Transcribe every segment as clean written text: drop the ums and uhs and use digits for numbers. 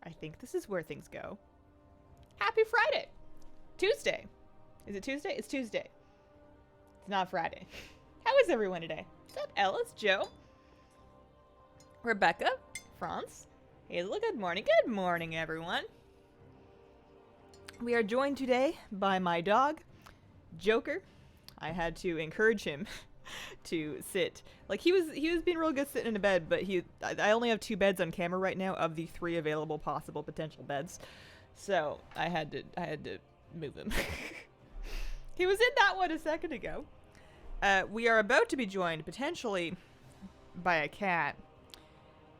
I think this is where things go. Happy Friday! Tuesday. Is it Tuesday? It's Tuesday. It's not Friday. How is everyone today? What's up, Ellis, Joe, Rebecca, France, Hazel, good morning. Good morning, everyone. We are joined today by my dog, Joker. I had to encourage him to sit. Like, he was being real good sitting in a bed, but I only have 2 beds on camera right now of the 3 available possible potential beds. So I had to move him. He was in that one a second ago. We are about to be joined potentially by a cat.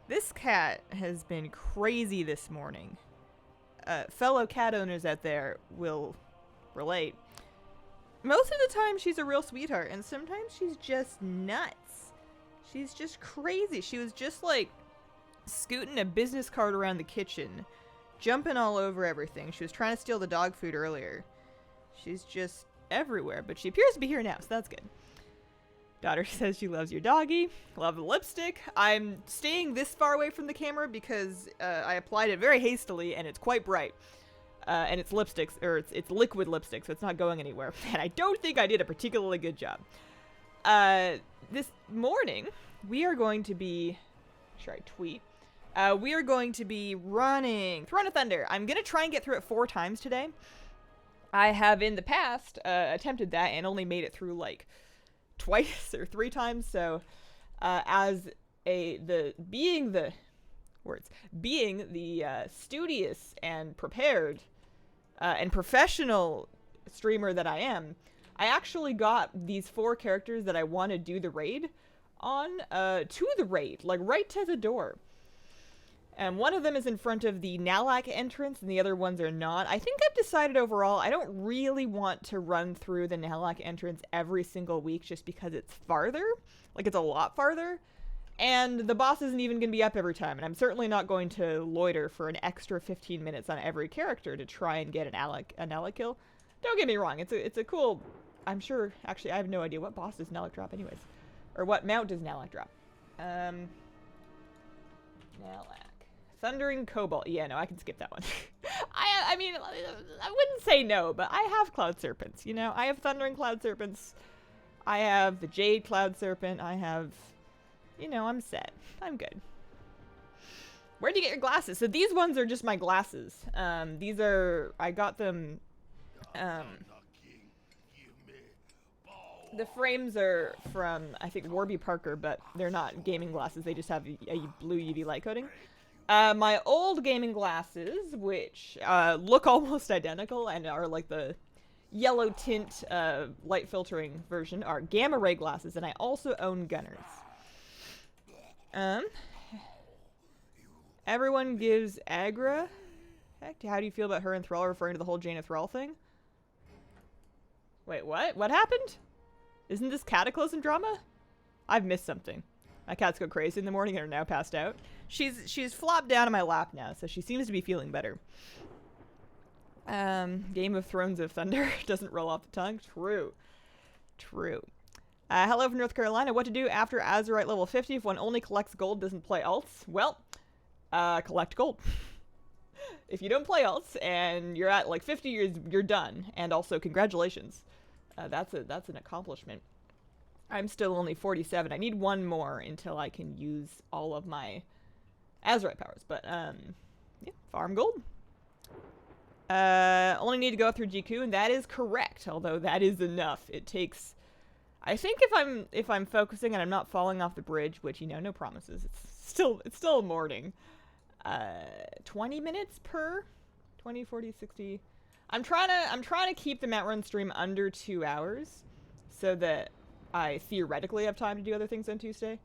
This cat has been crazy this morning. Fellow cat owners out there will relate. Most of the time she's a real sweetheart, and sometimes she's just nuts. She's just crazy. She was just like scooting a business cart around the kitchen, jumping all over everything. She was trying to steal the dog food earlier. She's just everywhere, but she appears to be here now, so that's good. Daughter says she loves your doggy. Love the lipstick. I'm staying this far away from the camera because I applied it very hastily, and it's quite bright. And it's lipsticks, or it's liquid lipstick, so it's not going anywhere. And I don't think I did a particularly good job. This morning, we are going to be... Should I tweet? We are going to be running Throne of Thunder. I'm going to try and get through it 4 times today. I have in the past attempted that and only made it through like twice or 3 times. So being the studious and prepared and professional streamer that I am, I actually got these 4 characters that I want to do the raid on to the raid, like right to the door. And one of them is in front of the Nalak entrance, and the other ones are not. I think I've decided overall I don't really want to run through the Nalak entrance every single week just because it's farther. Like, it's a lot farther. And the boss isn't even going to be up every time, and I'm certainly not going to loiter for an extra 15 minutes on every character to try and get an Nalak kill. Don't get me wrong, it's a cool... I'm sure... Actually, I have no idea what boss does Nalak drop anyways. Or what mount does Nalak drop. Nalak. Thundering Cobalt. Yeah, no, I can skip that one. I mean, I wouldn't say no, but I have Cloud Serpents, you know? I have Thundering Cloud Serpents. I have the Jade Cloud Serpent. I have... You know, I'm set. I'm good. Where'd you get your glasses? So these ones are just my glasses. These are... I got them... the frames are from, I think, Warby Parker, but they're not gaming glasses. They just have a blue UV light coating. My old gaming glasses, which look almost identical and are like the yellow tint light filtering version, are gamma ray glasses, and I also own Gunners. Everyone gives Agra. Heck, how do you feel about her and Thrall referring to the whole Jane of Thrall thing? Wait, what? What happened? Isn't this Cataclysm drama? I've missed something. My cats go crazy in the morning and are now passed out. She's flopped down on my lap now, so she seems to be feeling better. Game of Thrones of Thunder doesn't roll off the tongue. True. True. Hello from North Carolina. What to do after Azurite level 50 if one only collects gold, doesn't play alts? Well, collect gold. If you don't play alts and you're at like 50 years, you're done. And also, congratulations. That's an accomplishment. I'm still only 47. I need 1 more until I can use all of my Azurite powers. But, yeah, farm gold. Only need to go through GQ, and that is correct. Although that is enough. It takes... I think if I'm focusing and I'm not falling off the bridge, which, you know, no promises. It's still morning. 20 minutes per 20, 40, 60. I'm trying to keep the Mount Run stream under 2 hours so that I theoretically have time to do other things on Tuesday.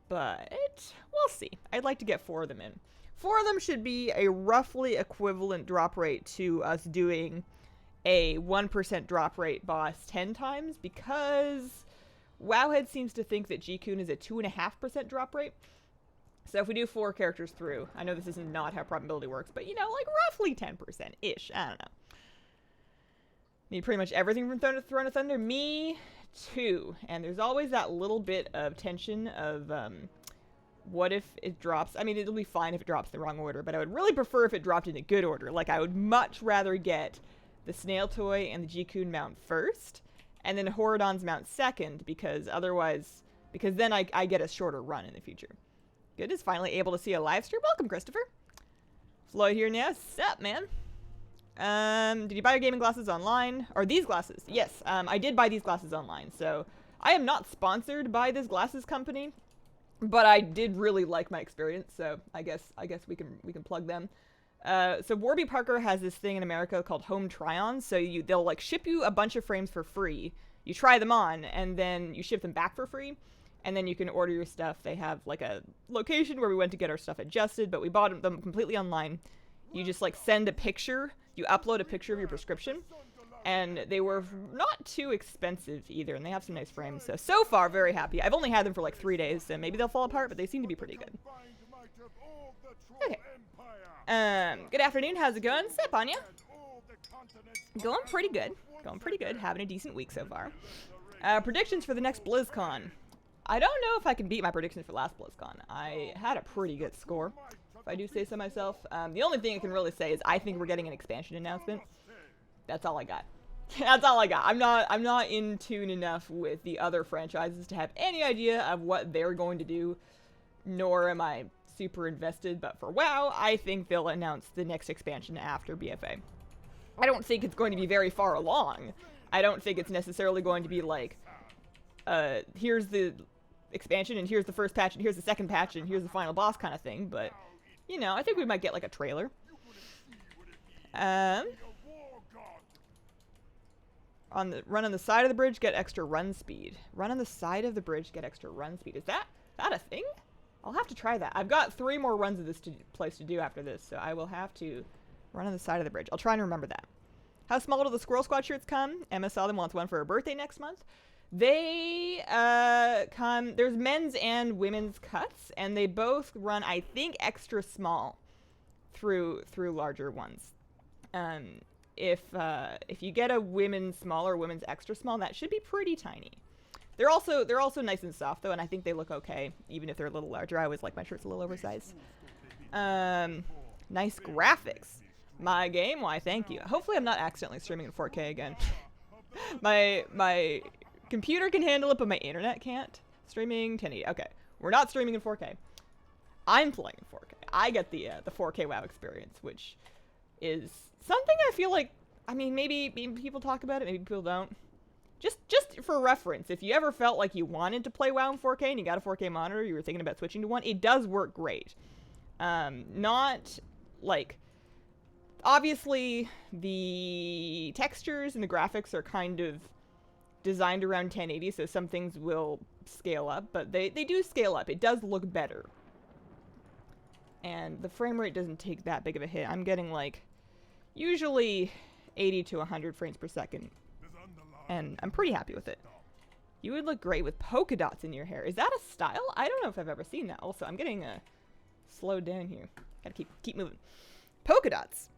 But we'll see. I'd like to get 4 of them in. 4 of them should be a roughly equivalent drop rate to us doing a 1% drop rate boss 10 times, because Wowhead seems to think that G-Kun is a 2.5% drop rate. So if we do 4 characters through, I know this is not how probability works, but, you know, like roughly 10%-ish. I don't know. Need pretty much everything from Throne of Thunder. Me too. And there's always that little bit of tension of what if it drops? I mean, it'll be fine if it drops in the wrong order, but I would really prefer if it dropped in a good order. Like, I would much rather get the Snail Toy and the Jikun mount first, and then Horadon's mount second, because otherwise, because then I get a shorter run in the future. Good, is finally able to see a live stream. Welcome, Christopher. Floyd here now. Sup, man? Did you buy your gaming glasses online? Or these glasses? Yes, I did buy these glasses online, so I am not sponsored by this glasses company. But I did really like my experience, so I guess we can plug them. So Warby Parker has this thing in America called home try-ons. So they'll like ship you a bunch of frames for free. You try them on, and then you ship them back for free. And then you can order your stuff. They have like a location where we went to get our stuff adjusted, but we bought them completely online. You just like send a picture. You upload a picture of your prescription. And they were not too expensive either, and they have some nice frames. So far, very happy. I've only had them for like 3 days, so maybe they'll fall apart, but they seem to be pretty good. Okay. Good afternoon. How's it going? Sup, Anya? Going pretty good. Going pretty good. Having a decent week so far. Predictions for the next Blizzcon. I don't know if I can beat my predictions for last Blizzcon. I had a pretty good score, if I do say so myself. The only thing I can really say is I think we're getting an expansion announcement. That's all I got. That's all I got. I'm not in tune enough with the other franchises to have any idea of what they're going to do, nor am I super invested. But for WoW, I think they'll announce the next expansion after BFA. I don't think it's going to be very far along. I don't think it's necessarily going to be like, here's the expansion, and here's the first patch, and here's the second patch, and here's the final boss kind of thing. But, you know, I think we might get like a trailer. Run on the side of the bridge, get extra run speed. Run on the side of the bridge, get extra run speed. Is that a thing? I'll have to try that. I've got 3 more runs of this place to do after this, so I will have to run on the side of the bridge. I'll try and remember that. How small do the Squirrel Squad shirts come? Emma saw them, wants one for her birthday next month. They come, there's men's and women's cuts, and they both run, I think, extra small through larger ones. If you get a women's small or women's extra small, that should be pretty tiny. They're also nice and soft though, and I think they look okay, even if they're a little larger. I always like my shirts a little oversized. Nice graphics. My game, why thank you. Hopefully I'm not accidentally streaming in 4K again. my computer can handle it, but my internet can't. Streaming 1080. Okay, we're not streaming in 4K. I'm playing in 4K. I get the 4K WoW experience, which is something I feel like, I mean, maybe people talk about it, maybe people don't. Just for reference, if you ever felt like you wanted to play WoW in 4K and you got a 4K monitor, you were thinking about switching to one, it does work great. Not, like, obviously the textures and the graphics are kind of designed around 1080, so some things will scale up, but they do scale up. It does look better. And the frame rate doesn't take that big of a hit. I'm getting, like, usually 80 to 100 frames per second. And I'm pretty happy with it. You would look great with polka dots in your hair. Is that a style? I don't know if I've ever seen that. Also, I'm getting slowed down here. Gotta keep moving. Polka dots.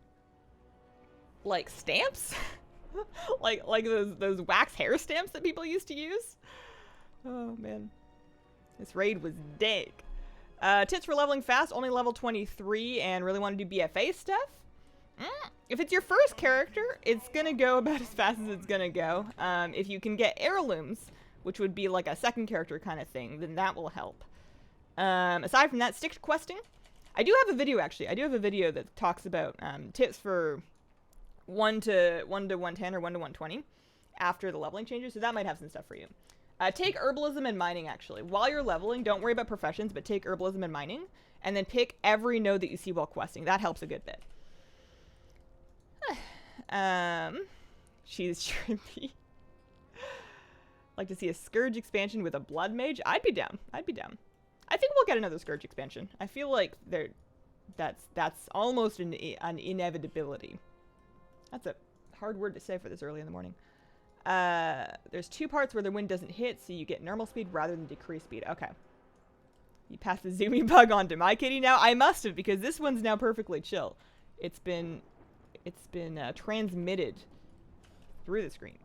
Like stamps? like those wax hair stamps that people used to use? Oh, man. This raid was dank. Tips for leveling fast, only level 23 and really want to do BFA stuff? If it's your first character, it's gonna go about as fast as it's gonna go. If you can get heirlooms, which would be like a second character kind of thing, then that will help. Aside from that, stick to questing. I do have a video, actually. I do have a video that talks about tips for 1 to 110 or 1 to 120 after the leveling changes, so that might have some stuff for you. Take herbalism and mining, actually. While you're leveling, don't worry about professions, but take herbalism and mining, and then pick every node that you see while questing. That helps a good bit. She's trippy. Like to see a Scourge expansion with a Blood Mage? I'd be down. I think we'll get another Scourge expansion. I feel like that's almost an inevitability. That's a hard word to say for this early in the morning. There's 2 parts where the wind doesn't hit, so you get normal speed rather than decreased speed. Okay. You passed the zoomy bug on to my kitty now? I must have, because this one's now perfectly chill. It's been transmitted through the screen.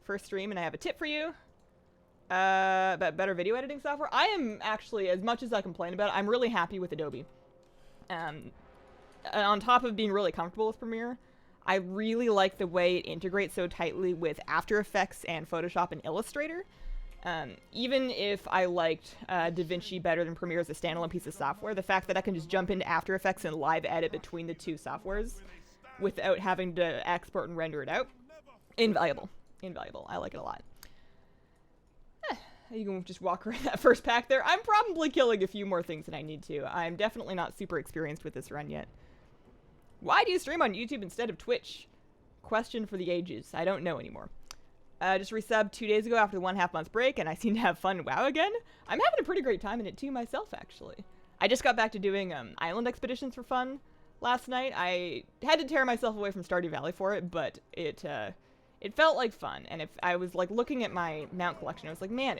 First stream, and I have a tip for you. But better video editing software. I am actually, as much as I complain about it, I'm really happy with Adobe. On top of being really comfortable with Premiere, I really like the way it integrates so tightly with After Effects and Photoshop and Illustrator. Even if I liked DaVinci better than Premiere as a standalone piece of software, the fact that I can just jump into After Effects and live edit between the two softwares without having to export and render it out, invaluable. Invaluable. I like it a lot. You can just walk around that first pack there. I'm probably killing a few more things than I need to. I'm definitely not super experienced with this run yet. Why do you stream on YouTube instead of Twitch? Question for the ages. I don't know anymore. Just resubbed 2 days ago after the 1.5 month break, and I seem to have fun in WoW again. I'm having a pretty great time in it too myself, actually. I just got back to doing island expeditions for fun last night. I had to tear myself away from Stardew Valley for it, but it felt like fun. And if I was like looking at my mount collection, I was like, man,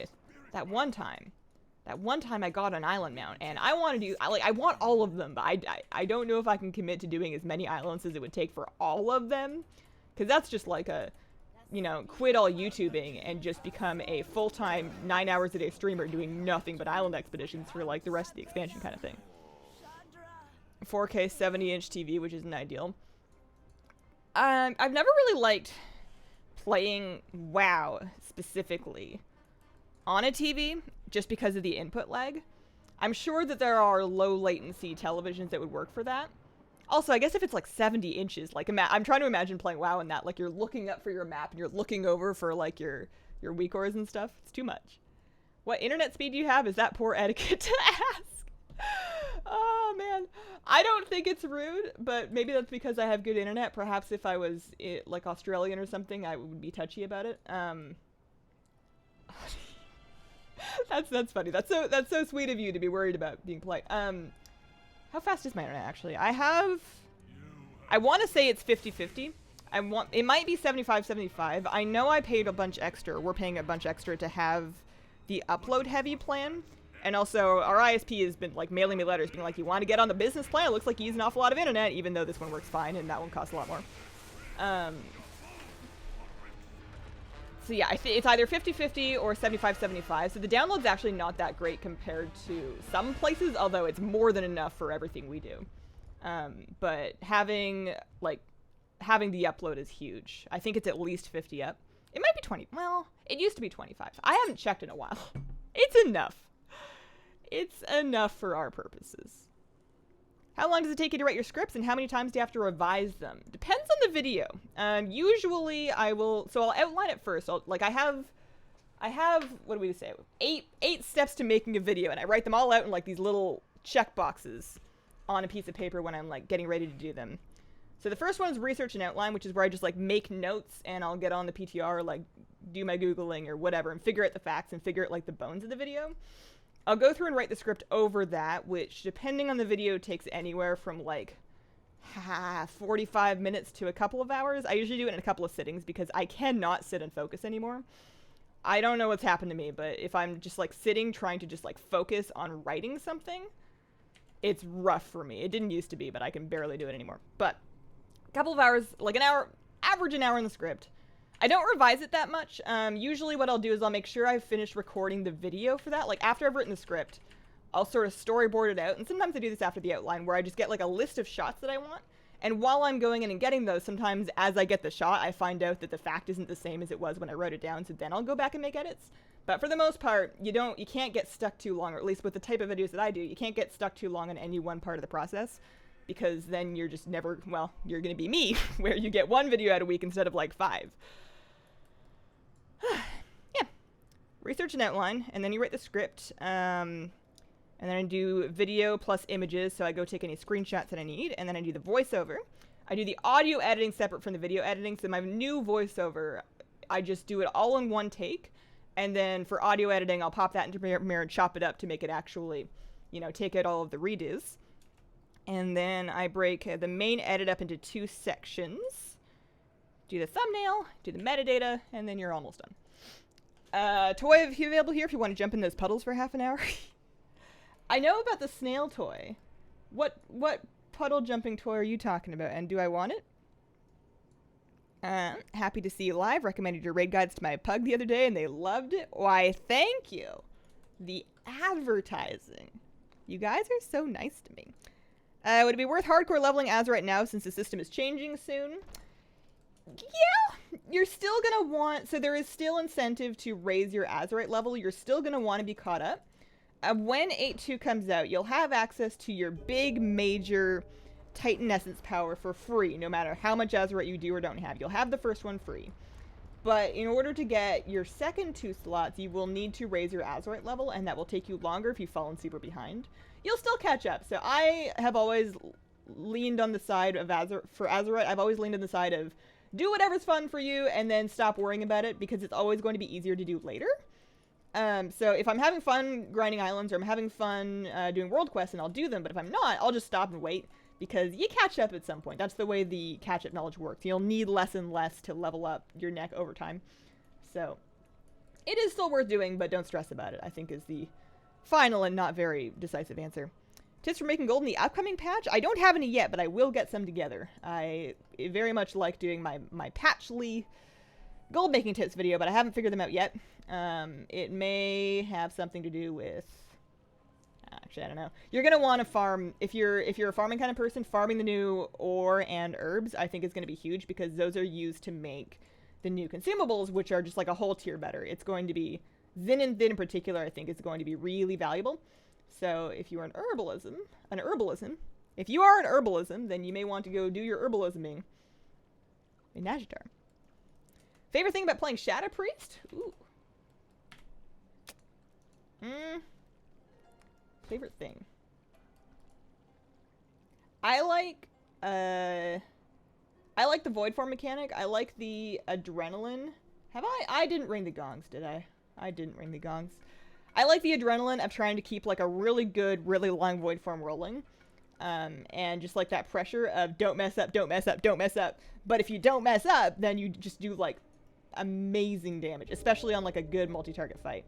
that one time I got an island mount, and I want to do, I want all of them, but I don't know if I can commit to doing as many islands as it would take for all of them, because that's just like a, you know, quit all YouTubing and just become a full-time 9 hours a day streamer doing nothing but island expeditions for like the rest of the expansion kind of thing. 4K 70-inch TV, which isn't ideal. I've never really liked playing WoW specifically on a TV just because of the input lag. I'm sure that there are low latency televisions that would work for that. Also, I guess if it's like 70 inches, like I'm trying to imagine playing WoW in that, like you're looking up for your map and you're looking over for like your weak ores and stuff. It's too much. What internet speed do you have? Is that poor etiquette to ask? Oh man, I don't think it's rude, but maybe that's because I have good internet. Perhaps if I was like Australian or something, I would be touchy about it. That's funny. That's so sweet of you to be worried about being polite. How fast is my internet actually? I want to say it's 50-50. It might be 75-75. I know I paid a bunch extra. We're paying a bunch extra to have the upload heavy plan. And also our ISP has been like mailing me letters being like, you want to get on the business plan? It looks like you use an awful lot of internet, even though this one works fine and that one costs a lot more. So yeah, it's either 50-50 or 75-75. So the download's actually not that great compared to some places, although it's more than enough for everything we do. But having the upload is huge. I think it's at least 50 up. It might be 20. Well, it used to be 25. I haven't checked in a while. It's enough. It's enough for our purposes. How long does it take you to write your scripts, and how many times do you have to revise them? Depends on the video. Usually I'll outline it first. I have, what do we say? Eight steps to making a video, and I write them all out in like these little check boxes on a piece of paper when I'm like getting ready to do them. So the first one is research and outline, which is where I just like make notes and I'll get on the PTR, like do my Googling or whatever and figure out the facts and figure out like the bones of the video. I'll go through and write the script over that, which depending on the video takes anywhere from like 45 minutes to a couple of hours. I usually do it in a couple of sittings because I cannot sit and focus anymore. I don't know what's happened to me, but if I'm just like sitting trying to just like focus on writing something, it's rough for me. It didn't used to be, but I can barely do it anymore. But a couple of hours, like an hour, average an hour in the script. I don't revise it that much. Usually what I'll do is I'll make sure I've finished recording the video for that. Like after I've written the script, I'll sort of storyboard it out. And sometimes I do this after the outline where I just get like a list of shots that I want. And while I'm going in and getting those, sometimes as I get the shot, I find out that the fact isn't the same as it was when I wrote it down. So then I'll go back and make edits. But for the most part, you can't get stuck too long, or at least with the type of videos that I do, you can't get stuck too long on any one part of the process. Because then you're just never, well, you're going to be me, where you get one video out a week instead of like 5. Yeah. Research and outline, and then you write the script. And then I do video plus images, so I go take any screenshots that I need, and then I do the voiceover. I do the audio editing separate from the video editing, so my new voiceover, I just do it all in one take. And then for audio editing, I'll pop that into Premiere and chop it up to make it actually, take out all of the redos. And then I break the main edit up into 2 sections. Do the thumbnail, do the metadata, and then you're almost done. Toy available here if you want to jump in those puddles for half an hour. I know about the snail toy. What puddle jumping toy are you talking about, and do I want it? Happy to see you live. Recommended your raid guides to my pug the other day, and they loved it. Why, thank you. The advertising. You guys are so nice to me. Would it be worth hardcore leveling Azerite now since the system is changing soon? Yeah, you're still going to want... So there is still incentive to raise your Azerite level. You're still going to want to be caught up. When 8.2 comes out, you'll have access to your big major Titan Essence power for free, no matter how much Azerite you do or don't have. You'll have the first one free. But in order to get your second 2 slots, you will need to raise your Azerite level, and that will take you longer if you've fallen super behind. You'll still catch up. So I have always leaned on the side of for Azerite. I've always leaned on the side of do whatever's fun for you and then stop worrying about it, because it's always going to be easier to do later. So if I'm having fun grinding islands or I'm having fun doing world quests, and I'll do them, but if I'm not, I'll just stop and wait, because you catch up at some point. That's the way the catch-up knowledge works. You'll need less and less to level up your neck over time. So it is still worth doing, but don't stress about it, I think is the final and not very decisive answer. Tips for making gold in the upcoming patch? I don't have any yet, but I will get some together. I very much like doing my patchly gold making tips video, but I haven't figured them out yet. It may have something to do with... Actually, I don't know. You're going to want to farm, if you're a farming kind of person, farming the new ore and herbs, I think is going to be huge, because those are used to make the new consumables, which are just like a whole tier better. It's going to be, Zin and Thin in particular, I think is going to be really valuable. So if you are if you are an herbalism, then you may want to go do your herbalisming in Nazjatar. Favorite thing about playing Shadow Priest? Ooh. Favorite thing. I like the void form mechanic. I like the adrenaline. I didn't ring the gongs, did I? I didn't ring the gongs. I like the adrenaline of trying to keep like a really good, really long void form rolling. And just like that pressure of don't mess up, don't mess up, don't mess up. But if you don't mess up, then you just do like amazing damage, especially on like a good multi-target fight.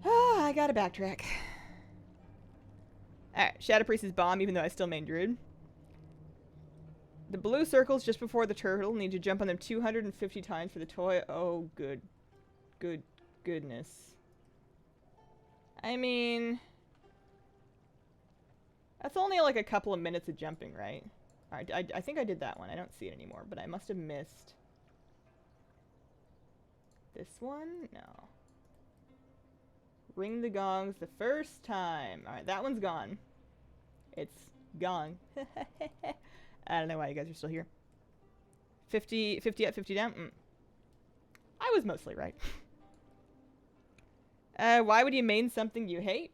I gotta backtrack. Alright, Shadow Priest is bomb, even though I still main Druid. The blue circles just before the turtle. Need to jump on them 250 times for the toy. Oh, goodness. I mean... That's only like a couple of minutes of jumping, right? Alright, I think I did that one. I don't see it anymore, but I must have missed... This one? No. Ring the gongs the first time. Alright, that one's gone. It's gone. I don't know why you guys are still here. 50 up, 50 down? I was mostly right. Why would you main something you hate?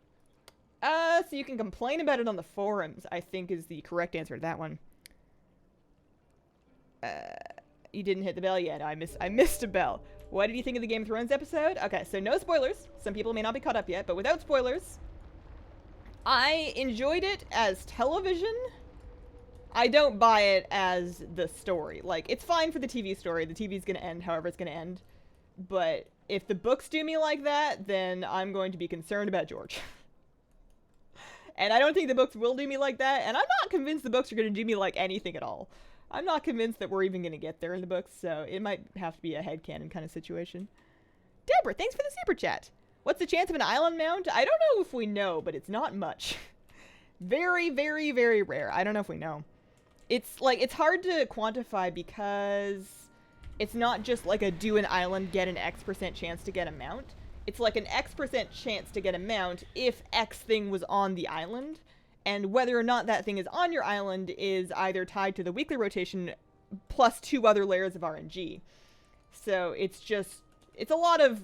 So you can complain about it on the forums, I think is the correct answer to that one. You didn't hit the bell yet. I missed a bell. What did you think of the Game of Thrones episode? Okay, so no spoilers. Some people may not be caught up yet, but without spoilers, I enjoyed it as television. I don't buy it as the story. Like, it's fine for the TV story. The TV's gonna end however it's gonna end. But if the books do me like that, then I'm going to be concerned about George. And I don't think the books will do me like that, and I'm not convinced the books are gonna do me like anything at all. I'm not convinced that we're even going to get there in the books, so it might have to be a headcanon kind of situation. Deborah, thanks for the super chat. What's the chance of an island mount? I don't know if we know, but it's not much. Very, very, very rare. I don't know if we know. It's like, it's hard to quantify because it's not just like a do an island, get an X% chance to get a mount. It's like an X% chance to get a mount if X thing was on the island. And whether or not that thing is on your island is either tied to the weekly rotation plus 2 other layers of RNG. So it's a lot of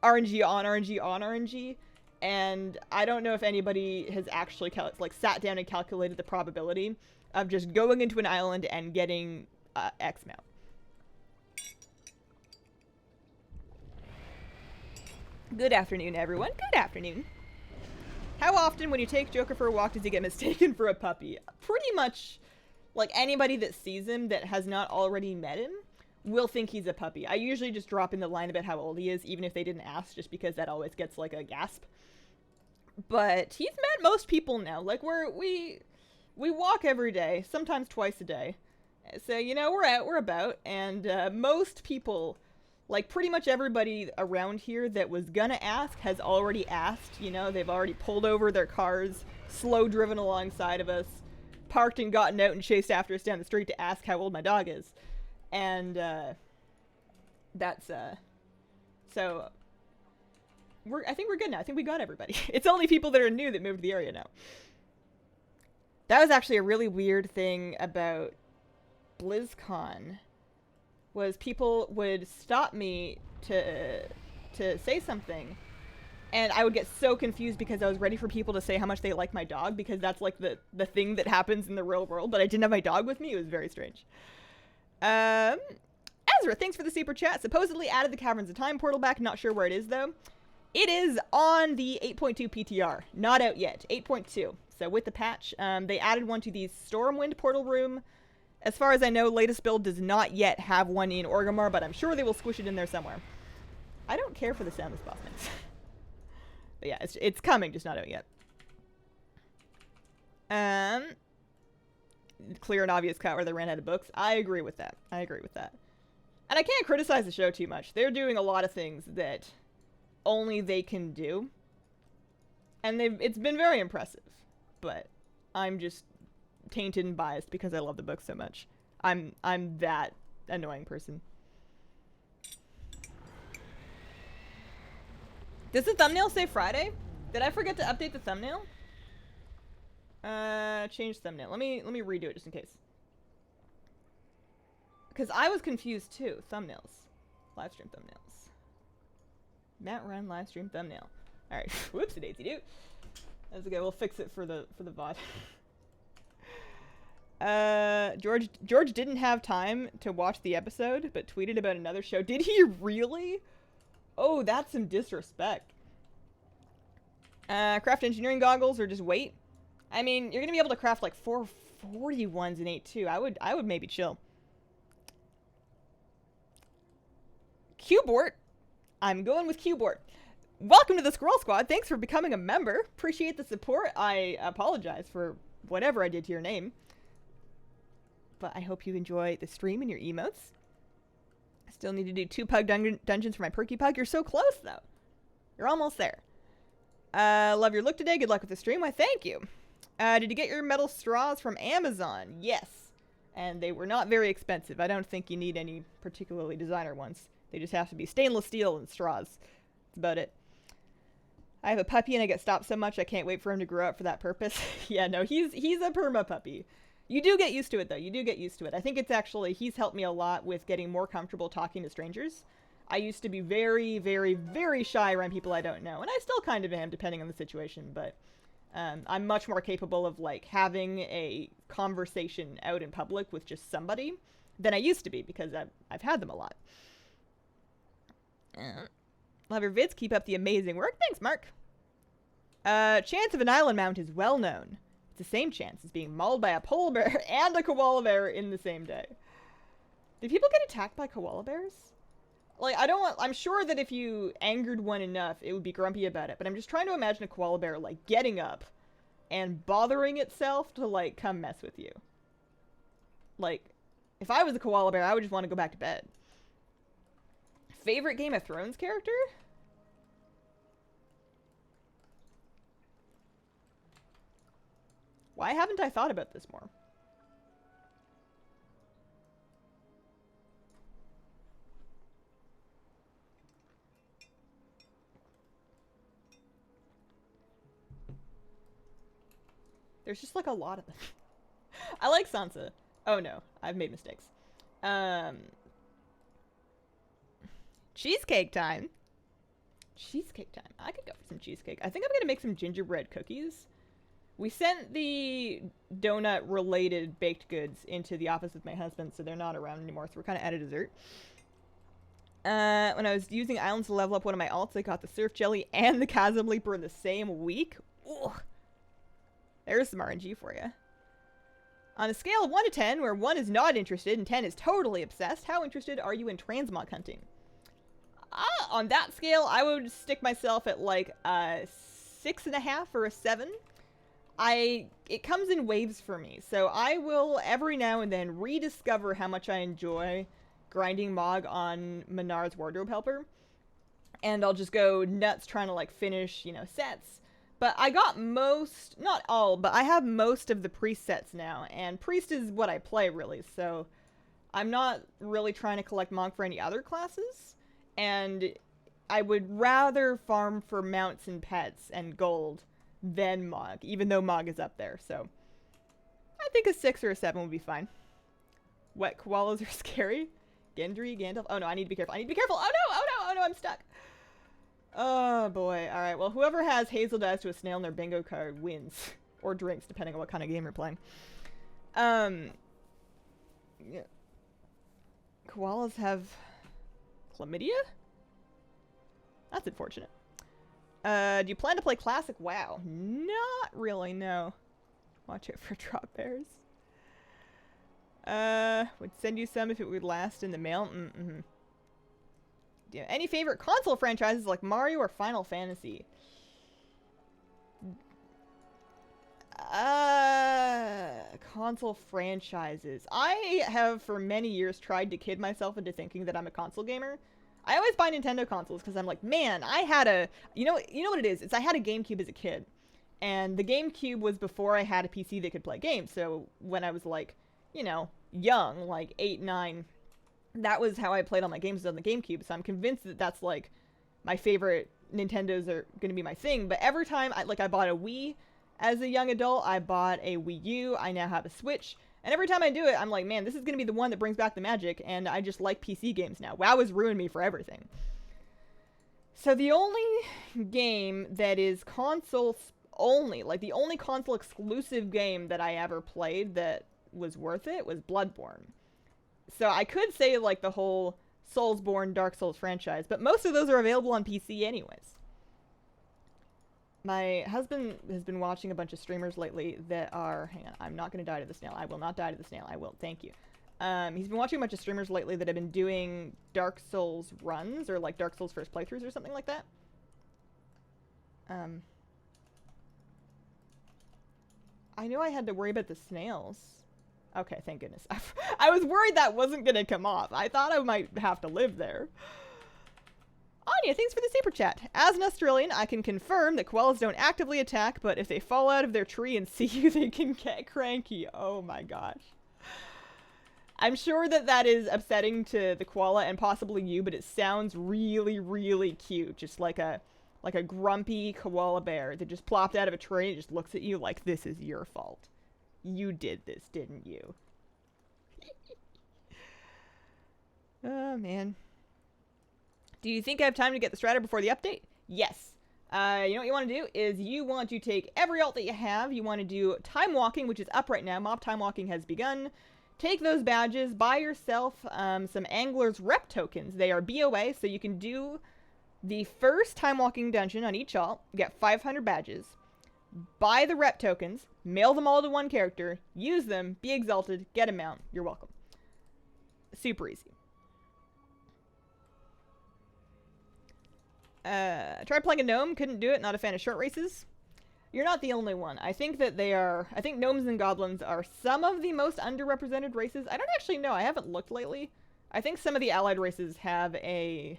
RNG on RNG on RNG. And I don't know if anybody has actually sat down and calculated the probability of just going into an island and getting X mount. Good afternoon, everyone. Good afternoon. How often when you take Joker for a walk does he get mistaken for a puppy? Pretty much, like, anybody that sees him that has not already met him will think he's a puppy. I usually just drop in the line about how old he is, even if they didn't ask, just because that always gets, like, a gasp. But he's met most people now. Like, we walk every day, sometimes twice a day. So, you know, we're about, and most people, like pretty much everybody around here that was gonna ask has already asked. You know, they've already pulled over their cars, slow driven alongside of us, parked and gotten out and chased after us down the street to ask how old my dog is. And that's so I think we're good now. I think we got everybody. It's only people that are new that moved to the area now. That was actually a really weird thing about Blizzcon, was people would stop me to say something, and I would get so confused because I was ready for people to say how much they like my dog, because that's like the thing that happens in the real world, but I didn't have my dog with me. It was very strange. Ezra, thanks for the super chat. Supposedly added the Caverns of Time portal back. Not sure where it is though. It is on the 8.2 PTR. Not out yet. 8.2. So with the patch, they added one to the Stormwind portal room. As far as I know, latest build does not yet have one in Orgrimmar, but I'm sure they will squish it in there somewhere. I don't care for the sound this boss makes. But yeah, it's coming, just not out yet. Clear and obvious cut where they ran out of books. I agree with that. I agree with that. And I can't criticize the show too much. They're doing a lot of things that only they can do. And it's been very impressive. But I'm just tainted and biased because I love the book so much. I'm that annoying person. Does the thumbnail say Friday? Did I forget to update the thumbnail? Change thumbnail. Let me redo it just in case. Because I was confused too. Thumbnails. Livestream thumbnails. Matt Run livestream thumbnail. Alright. Whoopsie daisy doo. That's okay. We'll fix it for the VoD. George didn't have time to watch the episode, but tweeted about another show. Did he really? Oh, that's some disrespect. Craft engineering goggles or just wait? I mean, you're gonna be able to craft like 440 ones in 8.2. I would maybe chill. Qbort. I'm going with Qbort. Welcome to the Squirrel Squad. Thanks for becoming a member. Appreciate the support. I apologize for whatever I did to your name. But I hope you enjoy the stream and your emotes. I still need to do 2 pug dungeons for my perky pug. You're so close, though. You're almost there. Love your look today. Good luck with the stream. Why, thank you. Did you get your metal straws from Amazon? Yes. And they were not very expensive. I don't think you need any particularly designer ones. They just have to be stainless steel and straws. That's about it. I have a puppy and I get stopped so much I can't wait for him to grow up for that purpose. Yeah, no, he's a perma puppy. You do get used to it, though. You do get used to it. I think it's actually, he's helped me a lot with getting more comfortable talking to strangers. I used to be very, very, very shy around people I don't know. And I still kind of am, depending on the situation. But I'm much more capable of, like, having a conversation out in public with just somebody than I used to be, because I've had them a lot. Love your vids. Keep up the amazing work. Thanks, Mark. Chance of an island mount is well known. It's the same chance as being mauled by a polar bear and a koala bear in the same day. Do people get attacked by koala bears? Like, I'm sure that if you angered one enough, it would be grumpy about it, but I'm just trying to imagine a koala bear, like, getting up and bothering itself to, like, come mess with you. Like, if I was a koala bear, I would just want to go back to bed. Favorite Game of Thrones character? Why haven't I thought about this more? There's just like a lot of them. I like Sansa. Oh no, I've made mistakes. Cheesecake time. Cheesecake time. I could go for some cheesecake. I think I'm gonna make some gingerbread cookies. We sent the donut-related baked goods into the office with my husband, so they're not around anymore, so we're kind of out of dessert. When I was using Islands to level up one of my alts, I got the Surf Jelly and the Chasm Leaper in the same week. Ugh. There's some RNG for you. On a scale of 1 to 10, where 1 is not interested and 10 is totally obsessed, how interested are you in transmog hunting? On that scale, I would stick myself at like a 6.5 or a 7. it comes in waves for me. So I will every now and then rediscover how much I enjoy grinding Mog on Menar's wardrobe helper. And I'll just go nuts trying to like finish, you know, sets. But I got most, not all, but I have most of the priest sets now. And priest is what I play really, so I'm not really trying to collect Mog for any other classes. And I would rather farm for mounts and pets and gold than Mog, even though Mog is up there. So I think a 6 or a 7 would be fine. Wet koalas are scary. Gendry, Gandalf. Oh no, I need to be careful. I need to be careful. Oh no, oh no, oh no, I'm stuck. Oh boy. Alright, well, whoever has Hazel dies to a snail in their bingo card wins. Or drinks, depending on what kind of game you're playing. Yeah. Koalas have chlamydia? That's unfortunate. Do you plan to play Classic WoW? Not really, no. Watch out for drop bears. Would send you some if it would last in the mail. Mm-hmm. Yeah. Any favorite console franchises like Mario or Final Fantasy? Console franchises. I have for many years tried to kid myself into thinking that I'm a console gamer. I always buy Nintendo consoles because I'm like, man, I had a, you know what it is? It's I had a GameCube as a kid. And the GameCube was before I had a PC that could play games. So when I was like, you know, young, like 8, 9, that was how I played all my games on the GameCube. So I'm convinced that that's like my favorite Nintendos are going to be my thing. But every time I bought a Wii as a young adult, I bought a Wii U, I now have a Switch. And every time I do it, I'm like, man, this is going to be the one that brings back the magic. And I just like PC games now. WoW has ruined me for everything. So the only game that is console only, like the only console exclusive game that I ever played that was worth it was Bloodborne. So I could say like the whole Soulsborne, Dark Souls franchise, but most of those are available on PC anyways. My husband has been watching a bunch of streamers lately that are, hang on, I'm not going to die to the snail. I will not die to the snail. I will. Thank you. He's been watching a bunch of streamers lately that have been doing Dark Souls runs or like Dark Souls first playthroughs or something like that. I knew I had to worry about the snails. Okay, thank goodness. I was worried that wasn't going to come off. I thought I might have to live there. Anya, thanks for the super chat. As an Australian, I can confirm that koalas don't actively attack, but if they fall out of their tree and see you, they can get cranky. Oh my gosh. I'm sure that that is upsetting to the koala and possibly you, but it sounds really, really cute. Just like a grumpy koala bear that just plopped out of a tree and just looks at you like, this is your fault. You did this, didn't you? Oh, man. Do you think I have time to get the Strider before the update? Yes. You know what you want to do is you want to take every alt that you have. You want to do time walking, which is up right now. Mob time walking has begun. Take those badges. Buy yourself some Angler's Rep tokens. They are BOA, so you can do the first time walking dungeon on each alt. Get 500 badges. Buy the Rep tokens. Mail them all to one character. Use them. Be exalted. Get a mount. You're welcome. Super easy. Tried playing a gnome, couldn't do it, not a fan of short races. You're not the only one. I think that I think gnomes and goblins are some of the most underrepresented races. I don't actually know, I haven't looked lately. I think some of the allied races have a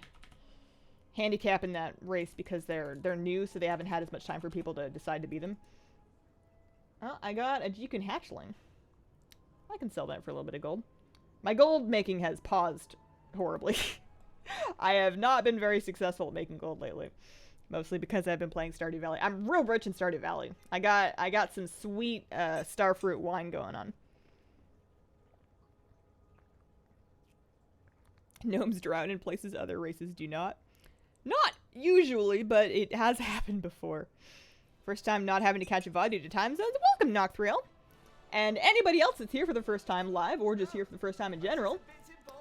handicap in that race because they're new, so they haven't had as much time for people to decide to be them. Oh, I got a Jikun hatchling. I can sell that for a little bit of gold. My gold making has paused horribly. I have not been very successful at making gold lately. Mostly because I've been playing Stardew Valley. I'm real rich in Stardew Valley. I got some sweet starfruit wine going on. Gnomes drown in places other races do not. Not usually, but it has happened before. First time not having to catch a VoD due to time zones. Welcome, Nocthriel. And anybody else that's here for the first time live or just here for the first time in general.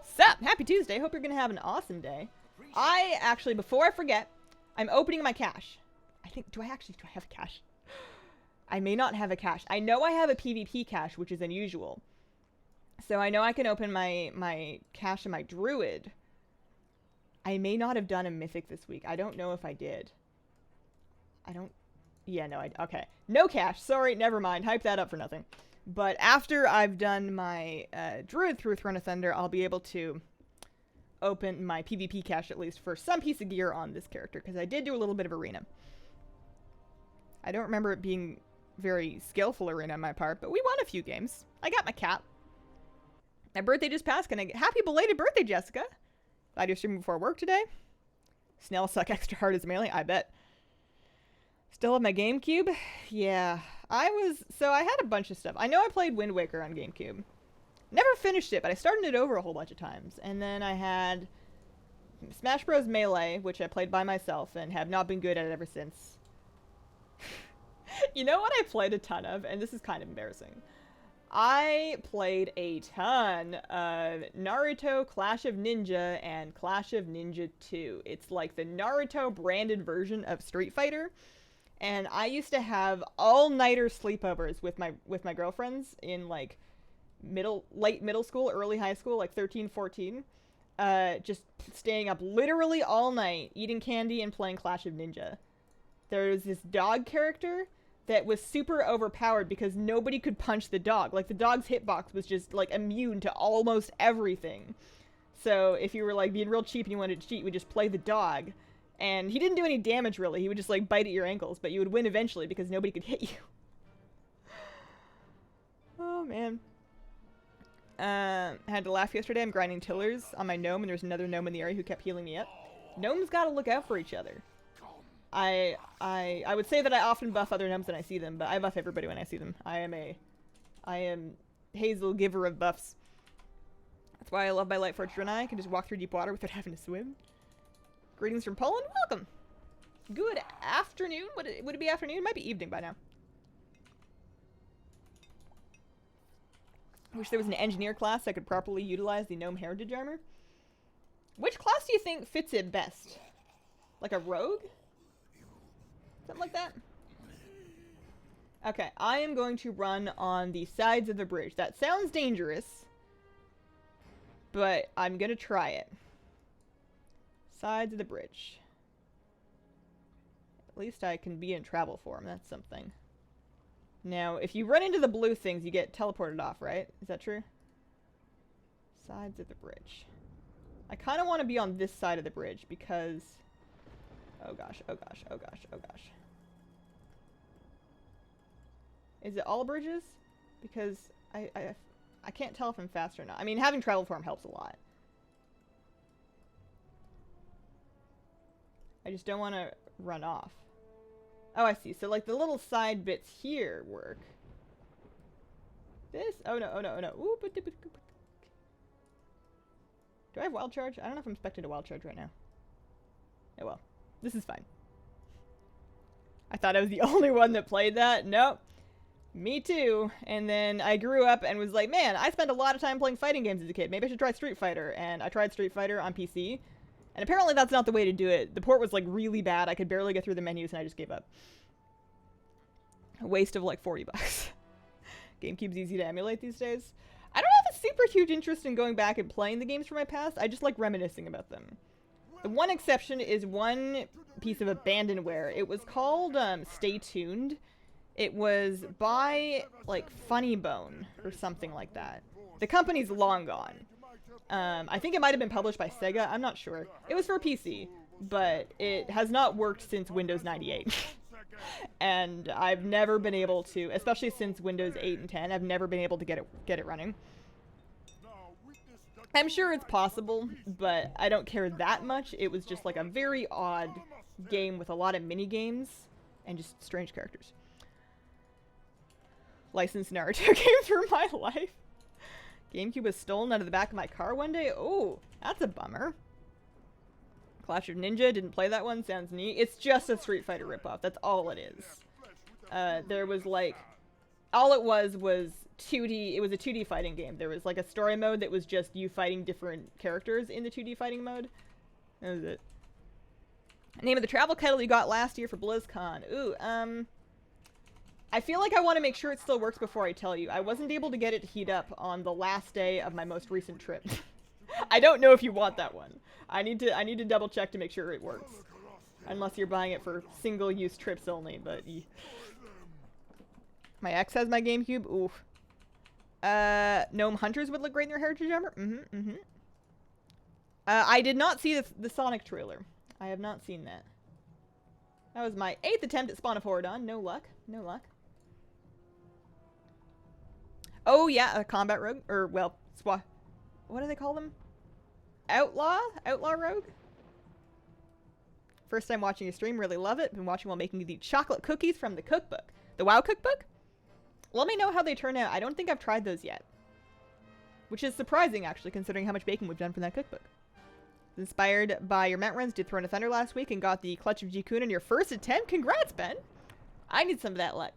Sup? Happy Tuesday. Hope you're going to have an awesome day. I actually, before I forget, I'm opening my cache. I think, do I have a cache? I may not have a cache. I know I have a PvP cache, which is unusual. So I know I can open my cache in my druid. I may not have done a mythic this week. I don't know if I did. Yeah, no, okay. No cash. Sorry, never mind. Hype that up for nothing. But after I've done my druid through Throne of Thunder, I'll be able to open my PvP cache at least for some piece of gear on this character, because I did do a little bit of arena. I don't remember it being very skillful arena on my part, but we won a few games. I got my cat. My birthday just passed. Can I get happy belated birthday, Jessica? Glad you're streaming before work today. Snail suck extra hard as melee, I bet. Still have my GameCube? Yeah. I had a bunch of stuff. I know I played Wind Waker on GameCube. Never finished it, but I started it over a whole bunch of times. And then I had Smash Bros. Melee, which I played by myself and have not been good at it ever since. You know what I played a ton of? And this is kind of embarrassing. I played a ton of Naruto, Clash of Ninja, and Clash of Ninja 2. It's like the Naruto branded version of Street Fighter. And I used to have all-nighter sleepovers with my girlfriends in like late middle school, early high school, like 13, 14. Just staying up literally all night, eating candy and playing Clash of Ninja. There was this dog character that was super overpowered because nobody could punch the dog. Like, the dog's hitbox was just, like, immune to almost everything. So, if you were, like, being real cheap and you wanted to cheat, you would just play the dog. And he didn't do any damage, really. He would just, like, bite at your ankles. But you would win eventually because nobody could hit you. Oh, man. I had to laugh yesterday. I'm grinding tillers on my gnome, and there's another gnome in the area who kept healing me up. Gnomes gotta look out for each other. I would say that I often buff other gnomes when I see them, but I buff everybody when I see them. I am Hazel, giver of buffs. That's why I love my Lightforged Draenei. I can just walk through deep water without having to swim. Greetings from Poland. Welcome. Good afternoon. Would it be afternoon? It might be evening by now. I wish there was an engineer class that could properly utilize the gnome heritage armor. Which class do you think fits it best? Like a rogue? Something like that? Okay, I am going to run on the sides of the bridge. That sounds dangerous, but I'm gonna try it. Sides of the bridge. At least I can be in travel form. That's something. Now, if you run into the blue things, you get teleported off, right? Is that true? Sides of the bridge. I kind of want to be on this side of the bridge because... Oh gosh, oh gosh, oh gosh, oh gosh. Is it all bridges? Because I can't tell if I'm fast or not. I mean, having travel form helps a lot. I just don't want to run off. Oh, I see. So, like, the little side bits here work. This? Oh, no, oh, no, oh, no. Ooh, do I have wild charge? I don't know if I'm expecting a wild charge right now. Oh, well. This is fine. I thought I was the only one that played that. Nope. Me too. And then I grew up and was like, man, I spent a lot of time playing fighting games as a kid. Maybe I should try Street Fighter. And I tried Street Fighter on PC. And apparently that's not the way to do it. The port was, like, really bad. I could barely get through the menus and I just gave up. A waste of, like, 40 bucks. GameCube's easy to emulate these days. I don't have a super huge interest in going back and playing the games from my past. I just like reminiscing about them. The one exception is one piece of abandonware. It was called Stay Tuned. It was by, like, Funny Bone or something like that. The company's long gone. I think it might have been published by Sega. I'm not sure. It was for PC, but it has not worked since Windows 98. And I've never been able to, especially since Windows 8 and 10, I've never been able to get it running. I'm sure it's possible, but I don't care that much. It was just like a very odd game with a lot of mini games and just strange characters. Licensed Naruto game for my life. GameCube was stolen out of the back of my car one day. Oh, that's a bummer. Clash of Ninja, didn't play that one. Sounds neat. It's just a Street Fighter ripoff. That's all it is. There was like... All it was 2D... It was a 2D fighting game. There was like a story mode that was just you fighting different characters in the 2D fighting mode. That was it. Name of the travel kettle you got last year for BlizzCon. Ooh, I feel like I want to make sure it still works before I tell you. I wasn't able to get it to heat up on the last day of my most recent trip. I don't know if you want that one. I need to double check to make sure it works. Unless you're buying it for single-use trips only, but... My ex has my GameCube. Oof. Gnome Hunters would look great in your Heritage armor. I did not see the Sonic trailer. I have not seen that. That was my 8th attempt at Spawn of Horadon. No luck. No luck. Oh, yeah, a combat rogue. Or, well, what do they call them? Outlaw? Outlaw rogue? First time watching a stream. Really love it. Been watching while making the chocolate cookies from the cookbook. The WoW cookbook? Let me know how they turn out. I don't think I've tried those yet. Which is surprising, actually, considering how much baking we've done from that cookbook. Inspired by your Mount runs, did Throne of Thunder last week and got the Clutch of Jikun in your first attempt. Congrats, Ben! I need some of that luck.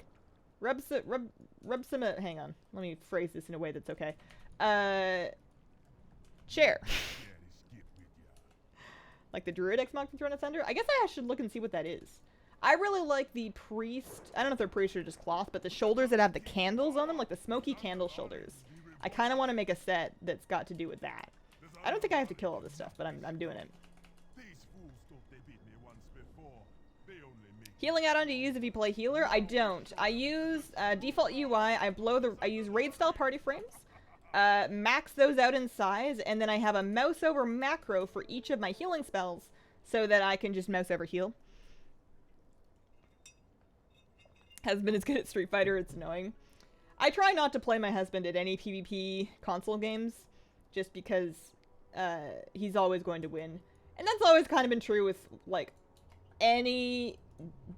Rub some... hang on. Let me phrase this in a way that's okay. Chair. Like the Druid X-Mog from Throne of Thunder? I guess I should look and see what that is. I really like the priest... I don't know if they're priest or just cloth, but the shoulders that have the candles on them, like the smoky candle shoulders. I kind of want to make a set that's got to do with that. I don't think I have to kill all this stuff, but I'm doing it. Healing add-on to use if you play healer? I don't. I use default UI. I use raid style party frames. Max those out in size, and then I have a mouse over macro for each of my healing spells so that I can just mouse over heal. Husband is good at Street Fighter. It's annoying. I try not to play my husband at any PvP console games just because he's always going to win. And that's always kind of been true with, like, any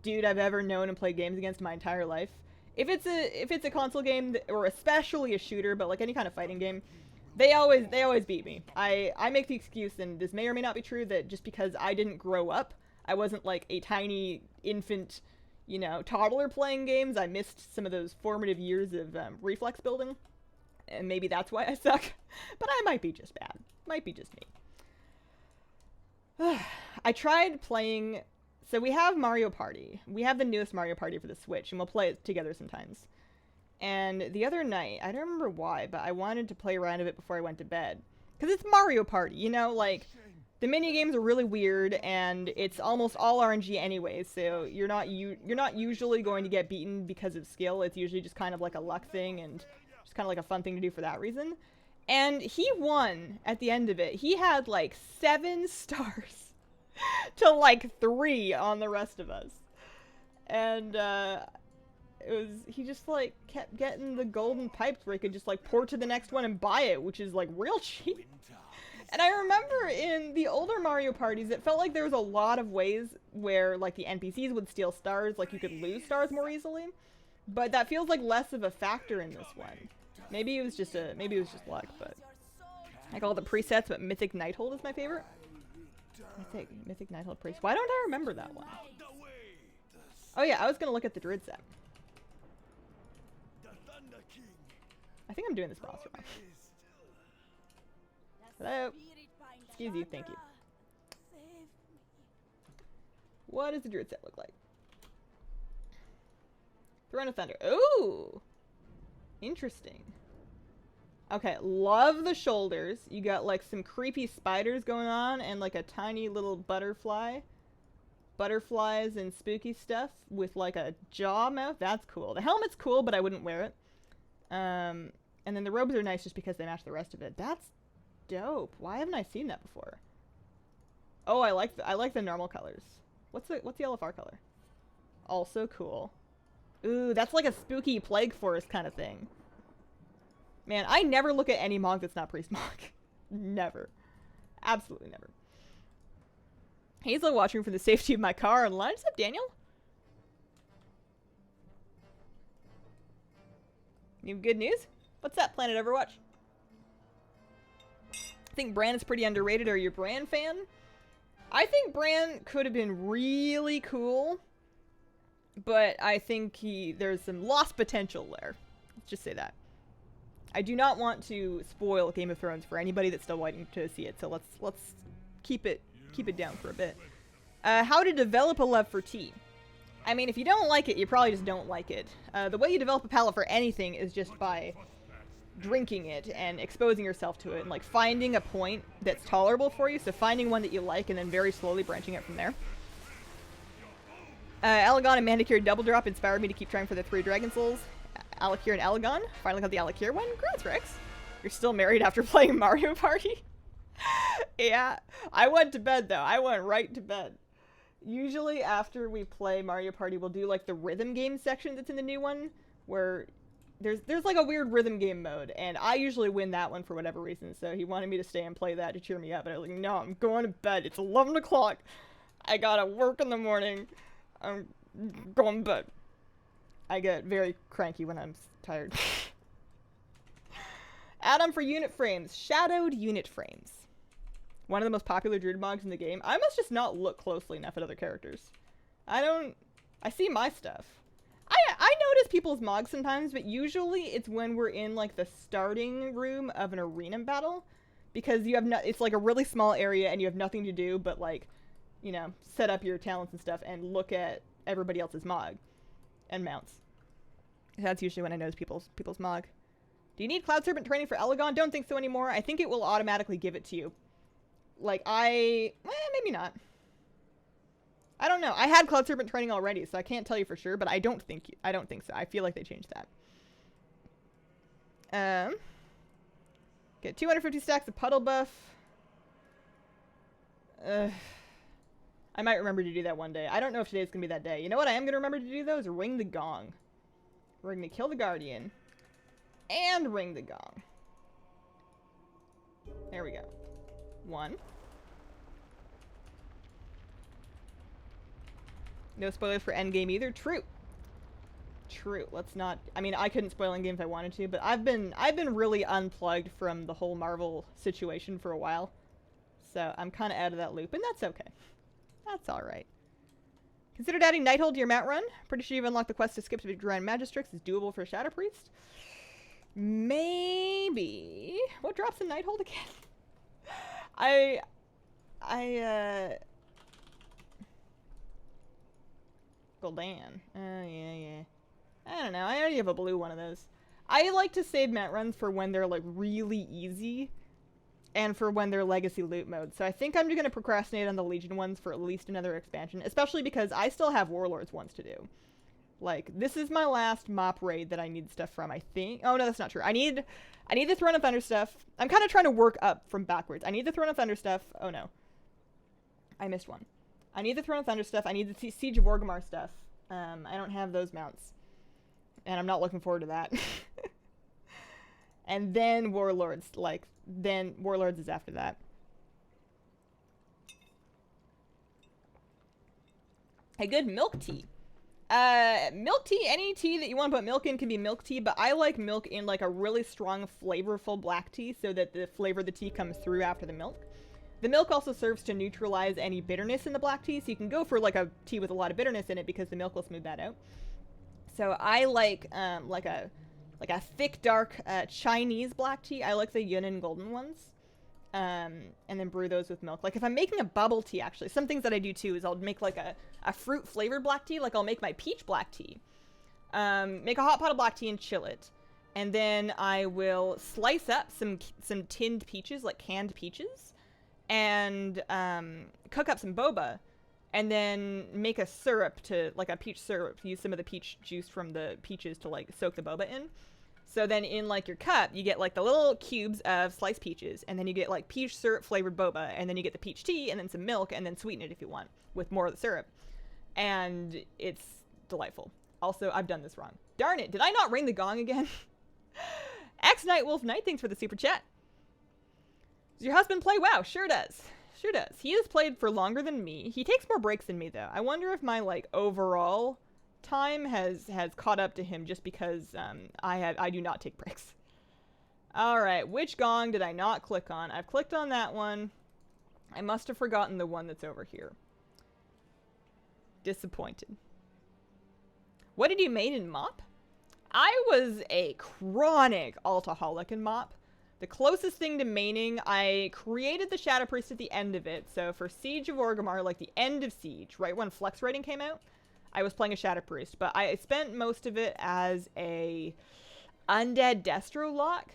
dude I've ever known and played games against my entire life. If it's a console game, or especially a shooter, but like any kind of fighting game, they always beat me. I make the excuse, and this may or may not be true, that just because I didn't grow up, I wasn't like a tiny infant, you know, toddler playing games, I missed some of those formative years of reflex building, and maybe that's why I suck. But I might be just bad. Might be just me. I tried playing... So we have Mario Party. We have the newest Mario Party for the Switch, and we'll play it together sometimes. And the other night, I don't remember why, but I wanted to play around a bit before I went to bed. Because it's Mario Party, you know, like, the minigames are really weird, and it's almost all RNG anyway, so you're not usually going to get beaten because of skill. It's usually just kind of like a luck thing, and just kind of like a fun thing to do for that reason. And he won at the end of it. He had like 7 stars. To like 3 on the rest of us. And he just like kept getting the golden pipes where he could just like pour to the next one and buy it, which is like real cheap. And I remember in the older Mario parties, it felt like there was a lot of ways where like the NPCs would steal stars, like you could lose stars more easily. But that feels like less of a factor in this one. Maybe it was just luck, but I call it the presets, but Mythic Nighthold is my favorite. Mythic Nighthold Priest. Why don't I remember that one? Oh yeah, I was gonna look at the Druid set. I think I'm doing this boss wrong. Hello? Excuse you, thank you. What does the Druid set look like? Throne of Thunder. Ooh! Interesting. Okay, love the shoulders. You got like some creepy spiders going on and like a tiny little butterfly. Butterflies and spooky stuff with like a jaw mouth. That's cool. The helmet's cool, but I wouldn't wear it. And then the robes are nice just because they match the rest of it. That's dope. Why haven't I seen that before? Oh, I like the normal colors. What's the LFR color? Also cool. Ooh, that's like a spooky plague forest kind of thing. Man, I never look at any Mog that's not Priest Mog. Never. Absolutely never. Hazel watching from the safety of my car online. What's up, Daniel? You have good news? What's that, Planet Overwatch? I think Bran is pretty underrated. Are you a Bran fan? I think Bran could have been really cool, but I think there's some lost potential there. Let's just say that. I do not want to spoil Game of Thrones for anybody that's still waiting to see it, so let's keep it down for a bit. How to develop a love for tea. I mean, if you don't like it, you probably just don't like it. The way you develop a palate for anything is just by drinking it and exposing yourself to it and like finding a point that's tolerable for you, so finding one that you like and then very slowly branching it from there. Alagon and Manicure Double Drop inspired me to keep trying for the 3 Dragon Souls. Alakir and Alagon. Finally got the Alakir one. Congrats, Rex. You're still married after playing Mario Party? Yeah. I went to bed, though. I went right to bed. Usually after we play Mario Party, we'll do, like, the rhythm game section that's in the new one, where there's like, a weird rhythm game mode, and I usually win that one for whatever reason, so he wanted me to stay and play that to cheer me up, and I was like, no, I'm going to bed. It's 11 o'clock. I gotta work in the morning. I'm going to bed. I get very cranky when I'm tired. Add-on for unit frames. Shadowed unit frames. One of the most popular druid mogs in the game. I must just not look closely enough at other characters. I see my stuff. I notice people's mogs sometimes, but usually it's when we're in, like, the starting room of an arena battle. Because you have it's like a really small area and you have nothing to do but, like, you know, set up your talents and stuff and look at everybody else's mog and mounts. That's usually when I notice people's mog. Do you need Cloud Serpent training for Alagon? Don't think so anymore. I think it will automatically give it to you. Like, maybe not. I don't know. I had Cloud Serpent training already, so I can't tell you for sure, but I don't think so. I feel like they changed that. Get 250 stacks of Puddle Buff. I might remember to do that one day. I don't know if today's gonna be that day. You know what I am gonna remember to do though is ring the gong. We're gonna kill the Guardian. And ring the gong. There we go. 1. No spoilers for Endgame either. True. True. Let's not... I mean, I couldn't spoil Endgame if I wanted to, but I've been really unplugged from the whole Marvel situation for a while. So I'm kind of out of that loop, and that's okay. That's alright. Considered adding Nighthold to your mount run. Pretty sure you've unlocked the quest to skip to Grand Magistrix is doable for a Shadow Priest. Maybe. What drops in Nighthold again? Gul'dan. Yeah. I don't know. I already have a blue one of those. I like to save mount runs for when they're, like, really easy. And for when they're legacy loot mode. So I think I'm just gonna procrastinate on the Legion ones for at least another expansion. Especially because I still have Warlords ones to do. Like, this is my last mop raid that I need stuff from, I think. Oh, no, that's not true. I need the Throne of Thunder stuff. I'm kind of trying to work up from backwards. I need the Throne of Thunder stuff. Oh, no. I missed one. I need the Throne of Thunder stuff. I need the Siege of Orgrimmar stuff. I don't have those mounts. And I'm not looking forward to that. And then Warlords, then Warlords is after that. A good milk tea. Milk tea, any tea that you want to put milk in can be milk tea, but I like milk in, like, a really strong, flavorful black tea so that the flavor of the tea comes through after the milk. The milk also serves to neutralize any bitterness in the black tea, so you can go for, like, a tea with a lot of bitterness in it because the milk will smooth that out. So I like a thick, dark, Chinese black tea. I like the Yunnan golden ones. And then brew those with milk. Like, if I'm making a bubble tea, actually, some things that I do, too, is I'll make, like, a fruit-flavored black tea. Like, I'll make my peach black tea. Make a hot pot of black tea and chill it. And then I will slice up some tinned peaches, like canned peaches. And cook up some boba. And then make a syrup like a peach syrup. Use some of the peach juice from the peaches to, like, soak the boba in. So then in, like, your cup, you get, like, the little cubes of sliced peaches, and then you get, like, peach syrup-flavored boba, and then you get the peach tea, and then some milk, and then sweeten it if you want, with more of the syrup. And it's delightful. Also, I've done this wrong. Darn it, did I not ring the gong again? X-Nightwolf Knight, thanks for the super chat. Does your husband play WoW? Sure does. Sure does. He has played for longer than me. He takes more breaks than me, though. I wonder if my, like, overall time has caught up to him just because I do not take breaks. Alright, which gong did I not click on? I've clicked on that one. I must have forgotten the one that's over here. Disappointed. What did you main in Mop? I was a chronic altaholic in Mop. The closest thing to maining, I created the Shadow Priest at the end of it. So for Siege of Orgrimmar, like the end of Siege, right when Flex Rating came out, I was playing a Shadow Priest, but I spent most of it as a Undead Destro lock.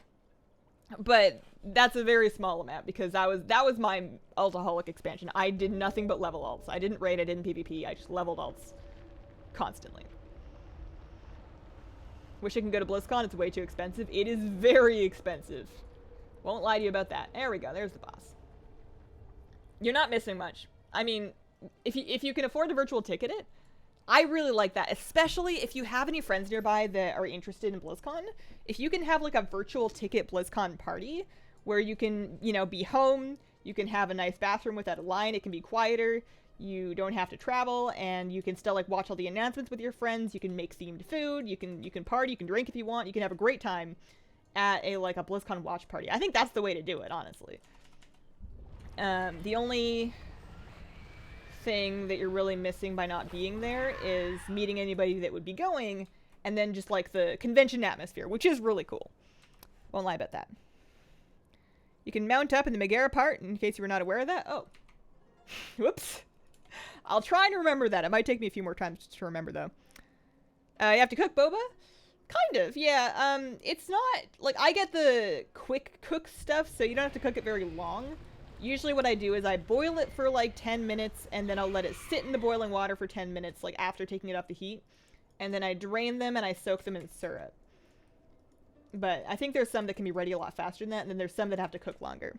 But that's a very small amount because that was my altaholic expansion. I did nothing but level alts. I didn't raid, I didn't PvP, I just leveled alts. constantly. Wish I can go to Blizzcon. It's way too expensive. It is very expensive. Won't lie to you about that. There we go. There's the boss. You're not missing much. I mean, if you can afford to virtual ticket it, I really like that, especially if you have any friends nearby that are interested in BlizzCon. If you can have like a virtual ticket BlizzCon party where you can, you know, be home, you can have a nice bathroom without a line, it can be quieter, you don't have to travel, and you can still like watch all the announcements with your friends, you can make themed food, you can party, you can drink if you want, you can have a great time at a BlizzCon watch party. I think that's the way to do it, honestly. The only thing that you're really missing by not being there is meeting anybody that would be going, and then just like the convention atmosphere, which is really cool. Won't lie about that. You can mount up in the Megara part, in case you were not aware of that. Oh. Whoops. I'll try and remember that. It might take me a few more times to remember, though. You have to cook boba? Kind of, yeah. It's not... Like, I get the quick cook stuff, so you don't have to cook it very long. Usually what I do is I boil it for like 10 minutes, and then I'll let it sit in the boiling water for 10 minutes, like after taking it off the heat. And then I drain them and I soak them in syrup. But I think there's some that can be ready a lot faster than that, and then there's some that have to cook longer.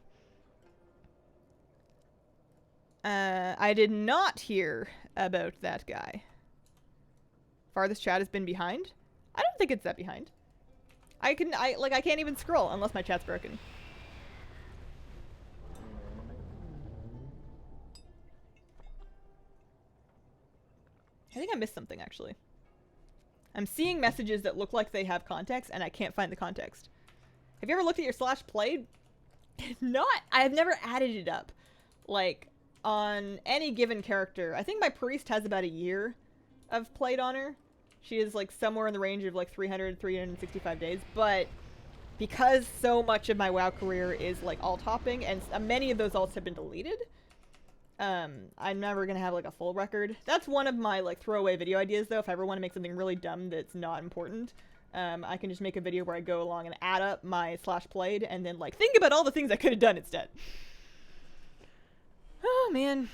I did not hear about that guy. Farthest chat has been behind? I don't think it's that behind. I can't even scroll unless my chat's broken. I think I missed something, actually. I'm seeing messages that look like they have context, and I can't find the context. Have you ever looked at your /played? I've never added it up. Like, on any given character. I think my priest has about a year of played on her. She is, like, somewhere in the range of, like, 365 days. But because so much of my WoW career is, like, alt-hopping, and many of those alts have been deleted, I'm never gonna have like a full record. That's one of my like throwaway video ideas though. If I ever want to make something really dumb that's not important, I can just make a video where I go along and add up my /played and then like think about all the things I could have done instead. Oh man.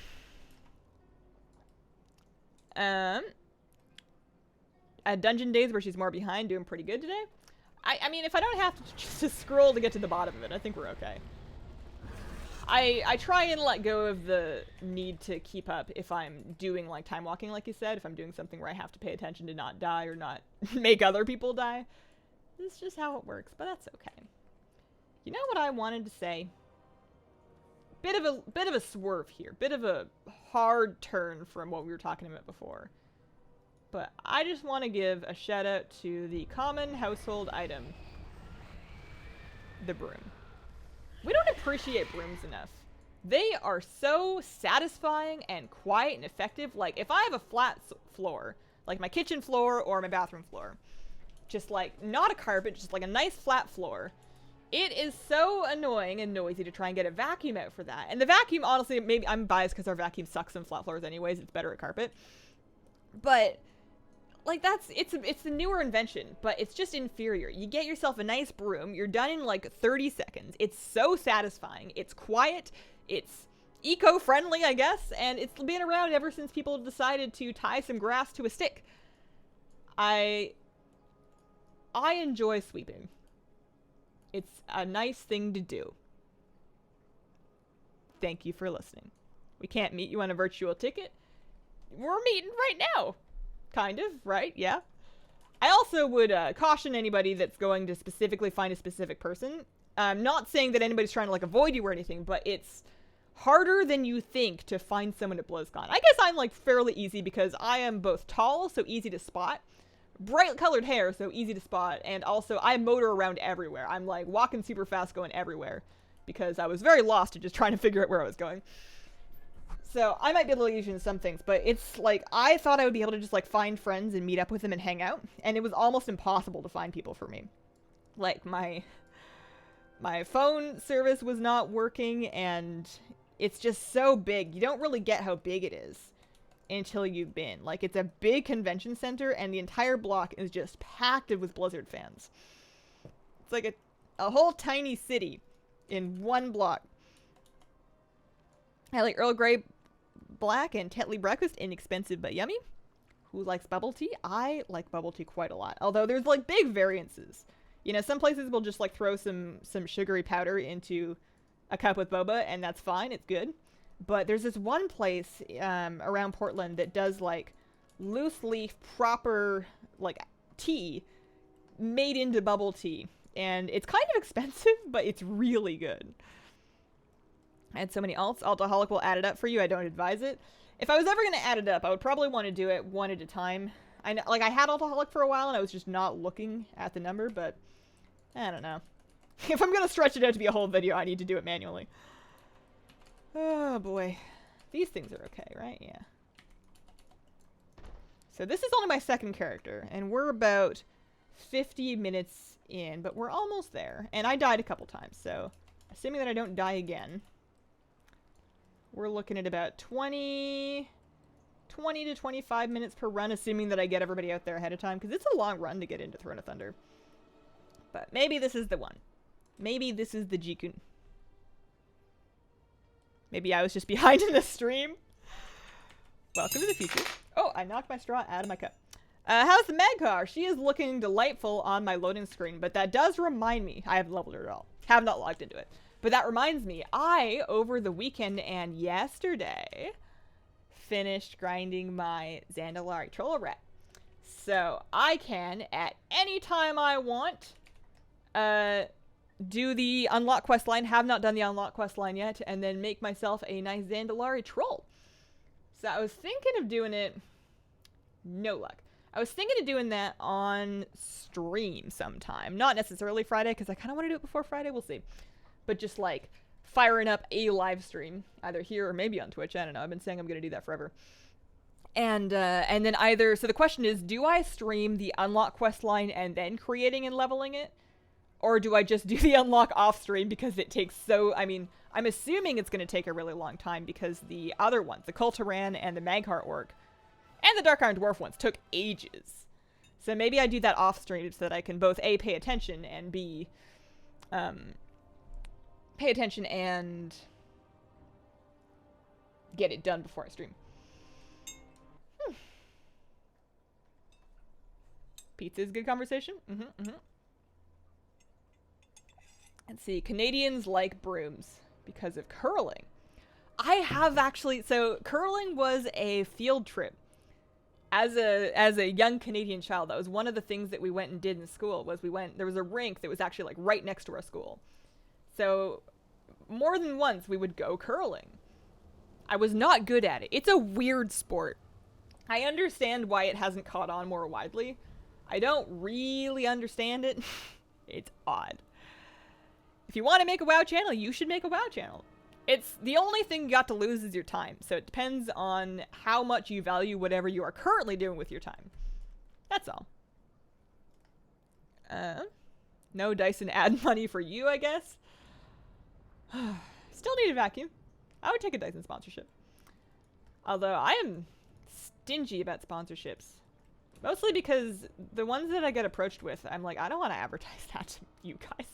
At Dungeon Days where she's more behind, doing pretty good today. I mean, if I don't have to just scroll to get to the bottom of it, I think we're okay. I try and let go of the need to keep up if I'm doing like time walking, like you said, if I'm doing something where I have to pay attention to not die or not make other people die. This is just how it works, but that's okay. You know what I wanted to say? Bit of a swerve here, bit of a hard turn from what we were talking about before. But I just want to give a shout out to the common household item, the broom. We don't appreciate brooms enough. They are so satisfying and quiet and effective. Like, if I have a flat floor, like my kitchen floor or my bathroom floor, just like, not a carpet, just like a nice flat floor, it is so annoying and noisy to try and get a vacuum out for that. And the vacuum, honestly, maybe I'm biased because our vacuum sucks on flat floors anyways. It's better at carpet. But like it's a newer invention, but it's just inferior. You get yourself a nice broom, you're done in like 30 seconds. It's so satisfying. It's quiet, it's eco-friendly, I guess, and it's been around ever since people decided to tie some grass to a stick. I enjoy sweeping. It's a nice thing to do. Thank you for listening. We can't meet you on a virtual ticket. We're meeting right now. Kind of, right? Yeah. I also would caution anybody that's going to specifically find a specific person. I'm not saying that anybody's trying to like avoid you or anything, but it's harder than you think to find someone at BlizzCon. I guess I'm like fairly easy because I am both tall, so easy to spot, bright colored hair, so easy to spot, and also I motor around everywhere. I'm like walking super fast going everywhere because I was very lost at just trying to figure out where I was going. So I might be able to use you in some things, but it's like, I thought I would be able to just like find friends and meet up with them and hang out, and it was almost impossible to find people for me. Like my phone service was not working, and it's just so big. You don't really get how big it is until you've been. Like, it's a big convention center, and the entire block is just packed with Blizzard fans. It's like a whole tiny city in one block. I like Earl Grey Black and Tetley breakfast, inexpensive but yummy. who likes bubble tea. I like bubble tea quite a lot, although there's like big variances. You know, some places will just like throw some sugary powder into a cup with boba, and that's fine. It's good. But there's this one place around Portland that does like loose leaf proper like tea made into bubble tea, and it's kind of expensive, but it's really good. I had so many alts. Altaholic will add it up for you. I don't advise it. If I was ever going to add it up, I would probably want to do it one at a time. I know, like, I had Altaholic for a while, and I was just not looking at the number, but I don't know. If I'm going to stretch it out to be a whole video, I need to do it manually. Oh, boy. These things are okay, right? Yeah. So this is only my second character, and we're about 50 minutes in, but we're almost there. And I died a couple times, so assuming that I don't die again, we're looking at about 20 to 25 minutes per run, assuming that I get everybody out there ahead of time, because it's a long run to get into Throne of Thunder. But maybe this is the one. Maybe this is the Jikun. Maybe I was just behind in the stream. Welcome to the future. Oh, I knocked my straw out of my cup. How's the Magcar? She is looking delightful on my loading screen, but that does remind me, I haven't leveled her at all. Have not logged into it. But that reminds me, I, over the weekend and yesterday, finished grinding my Zandalari Troll Rat. So I can, at any time I want, do the unlock quest line. Have not done the unlock quest line yet, and then make myself a nice Zandalari Troll. So I was thinking of doing it. No luck. I was thinking of doing that on stream sometime. Not necessarily Friday, because I kind of want to do it before Friday. We'll see. But just like firing up a live stream, either here or maybe on Twitch. I don't know. I've been saying I'm going to do that forever. And then either, so the question is, do I stream the unlock quest line and then creating and leveling it? Or do I just do the unlock off stream because it takes so, I mean, I'm assuming it's going to take a really long time because the other ones, the Kultaran and the Magheart Orc, and the Dark Iron Dwarf ones took ages. So maybe I do that off stream so that I can both A, pay attention, and B, pay attention and get it done before I stream. Pizza is good conversation. Let's see. Canadians like brooms because of curling. I have actually, so curling was a field trip. As a young Canadian child, that was one of the things that we went and did in school, was there was a rink that was actually like right next to our school. So more than once we would go curling. I was not good at it. It's a weird sport. I understand why it hasn't caught on more widely. I don't really understand it. It's odd. If you want to make a WoW channel, you should make a WoW channel. It's the only thing you got to lose is your time. So it depends on how much you value whatever you are currently doing with your time. That's all. No Dyson ad money for you, I guess. Still need a vacuum. I would take a Dyson sponsorship. Although I am stingy about sponsorships. Mostly because the ones that I get approached with, I'm like, I don't want to advertise that to you guys.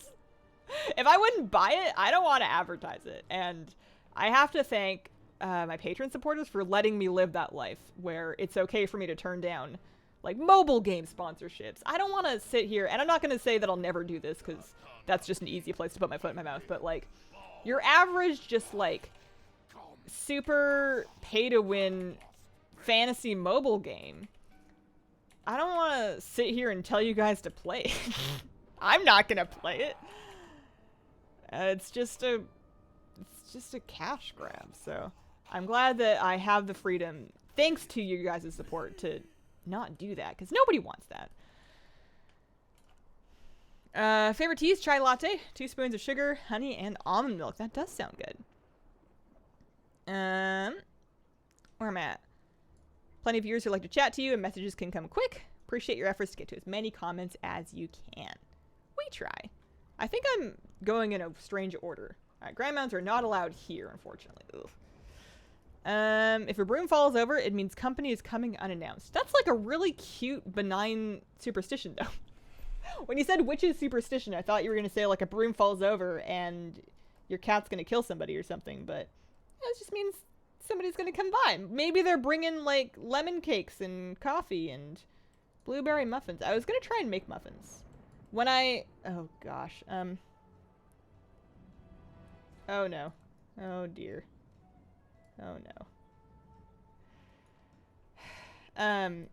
If I wouldn't buy it, I don't want to advertise it. And I have to thank my patron supporters for letting me live that life where it's okay for me to turn down like mobile game sponsorships. I don't want to sit here, and I'm not going to say that I'll never do this because that's just an easy place to put my foot in my mouth. But like your average just like super pay to win fantasy mobile game, I don't want to sit here and tell you guys to play it. I'm not going to play it. It's just a cash grab. So I'm glad that I have the freedom, thanks to you guys' support, to not do that, because nobody wants that. Favorite teas? Chai latte, 2 spoons of sugar, honey, and almond milk. That does sound good. Where am I at? Plenty of viewers who like to chat to you, and messages can come quick. Appreciate your efforts to get to as many comments as you can. We try. I think I'm going in a strange order. Alright, grand mounts are not allowed here, unfortunately. Ugh. If a broom falls over, it means company is coming unannounced. That's like a really cute, benign superstition, though. When you said witch's superstition, I thought you were going to say like a broom falls over and your cat's going to kill somebody or something, but it just means somebody's gonna come by. Maybe they're bringing, like, lemon cakes and coffee and blueberry muffins. I was gonna try and make muffins. When I... Oh, gosh. Oh, no. Oh, dear. Oh, no.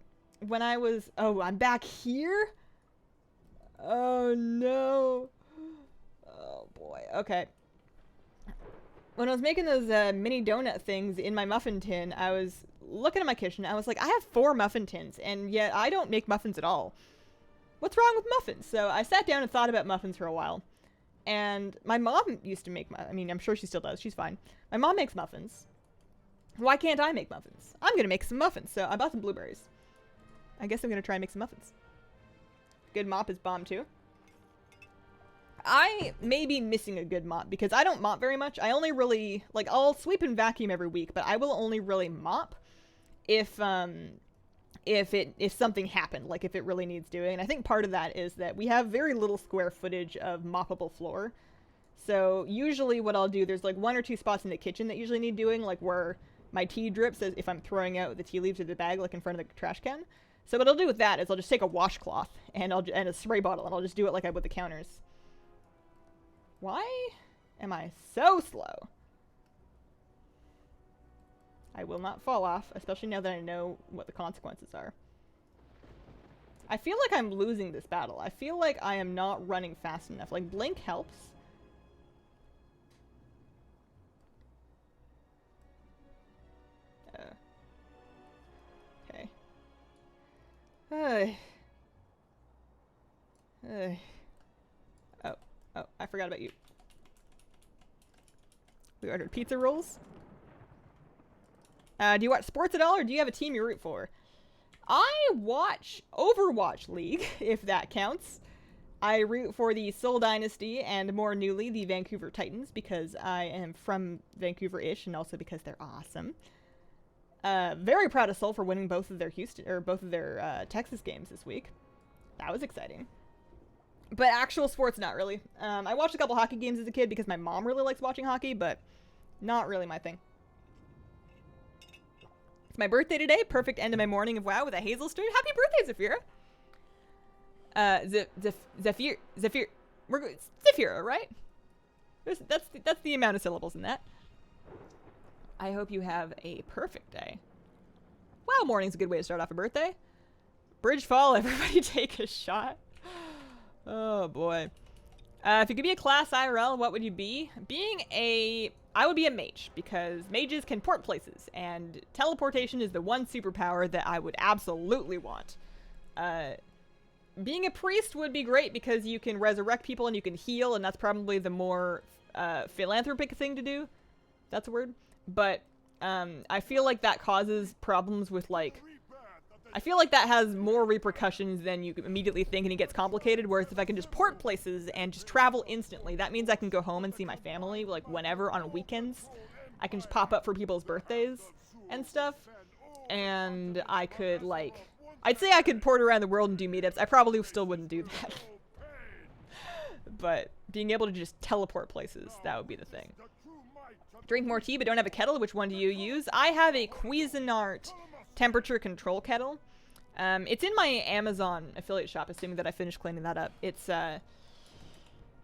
When I was... Oh, I'm back here? Oh, no. Oh, boy. Okay. When I was making those mini donut things in my muffin tin, I was looking at my kitchen. I was like, I have 4 muffin tins, and yet I don't make muffins at all. What's wrong with muffins? So I sat down and thought about muffins for a while. And my mom used to make I mean, I'm sure she still does. She's fine. My mom makes muffins. Why can't I make muffins? I'm going to make some muffins. So I bought some blueberries. I guess I'm going to try and make some muffins. Good mop is bomb too. I may be missing a good mop because I don't mop very much. I only really, like, I'll sweep and vacuum every week, but I will only really mop if something happened, like if it really needs doing. And I think part of that is that we have very little square footage of moppable floor. So usually what I'll do, there's like 1 or 2 spots in the kitchen that usually need doing, like where my tea drips if I'm throwing out the tea leaves of the bag, like in front of the trash can. So what I'll do with that is I'll just take a washcloth and and a spray bottle, and I'll just do it like I would the counters. Why am I so slow? I will not fall off, especially now that I know what the consequences are. I feel like I'm losing this battle. I feel like I am not running fast enough. Like, blink helps. Okay. Oh, I forgot about you. We ordered pizza rolls. Do you watch sports at all, or do you have a team you root for? I watch Overwatch League, if that counts. I root for the Seoul Dynasty and, more newly, the Vancouver Titans, because I am from Vancouver-ish, and also because they're awesome. Very proud of Seoul for winning both of their Texas games this week. That was exciting. But actual sports, not really. I watched a couple hockey games as a kid because my mom really likes watching hockey, but not really my thing. It's my birthday today. Perfect end of my morning of WoW with a Hazel stream. Happy birthday, Zafira. Zafir. We're good. Zafira, right? That's the amount of syllables in that. I hope you have a perfect day. WoW morning's a good way to start off a birthday. Bridgefall, everybody take a shot. Oh boy. If you could be a class IRL, what would you be? I would be a mage, because mages can port places, and teleportation is the one superpower that I would absolutely want. Being a priest would be great, because you can resurrect people and you can heal, and that's probably the more philanthropic thing to do. That's a word. But I feel like that causes problems with, like... I feel like that has more repercussions than you immediately think, and it gets complicated, whereas if I can just port places and just travel instantly, that means I can go home and see my family, like, whenever on weekends. I can just pop up for people's birthdays and stuff, and I could, like... I'd say I could port around the world and do meetups. I probably still wouldn't do that. But being able to just teleport places, that would be the thing. Drink more tea but don't have a kettle. Which one do you use? I have a Cuisinart temperature control kettle. It's in my Amazon affiliate shop, assuming that I finished cleaning that up. It's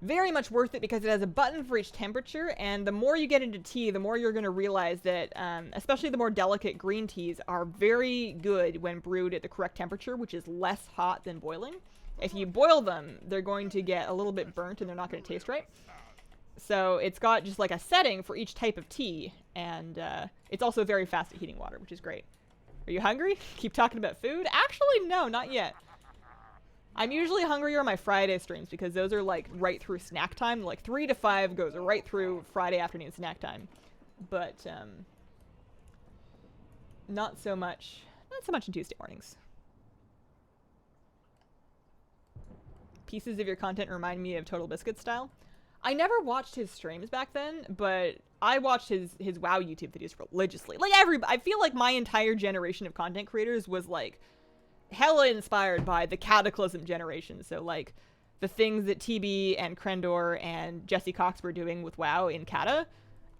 very much worth it because it has a button for each temperature, and the more you get into tea, the more you're going to realize that especially the more delicate green teas are very good when brewed at the correct temperature, which is less hot than boiling. If you boil them, they're going to get a little bit burnt and they're not going to taste right. So it's got just like a setting for each type of tea, and it's also very fast at heating water, which is great. Are you hungry? Keep talking about food? Actually, no, not yet. I'm usually hungrier on my Friday streams because those are like right through snack time. Like 3 to 5 goes right through Friday afternoon snack time. But not so much on Tuesday mornings. Pieces of your content remind me of Total Biscuit style. I never watched his streams back then, but I watched his WoW YouTube videos religiously. Like I feel like my entire generation of content creators was like hella inspired by the Cataclysm generation. So like the things that TB and Krendor and Jesse Cox were doing with WoW in Cata,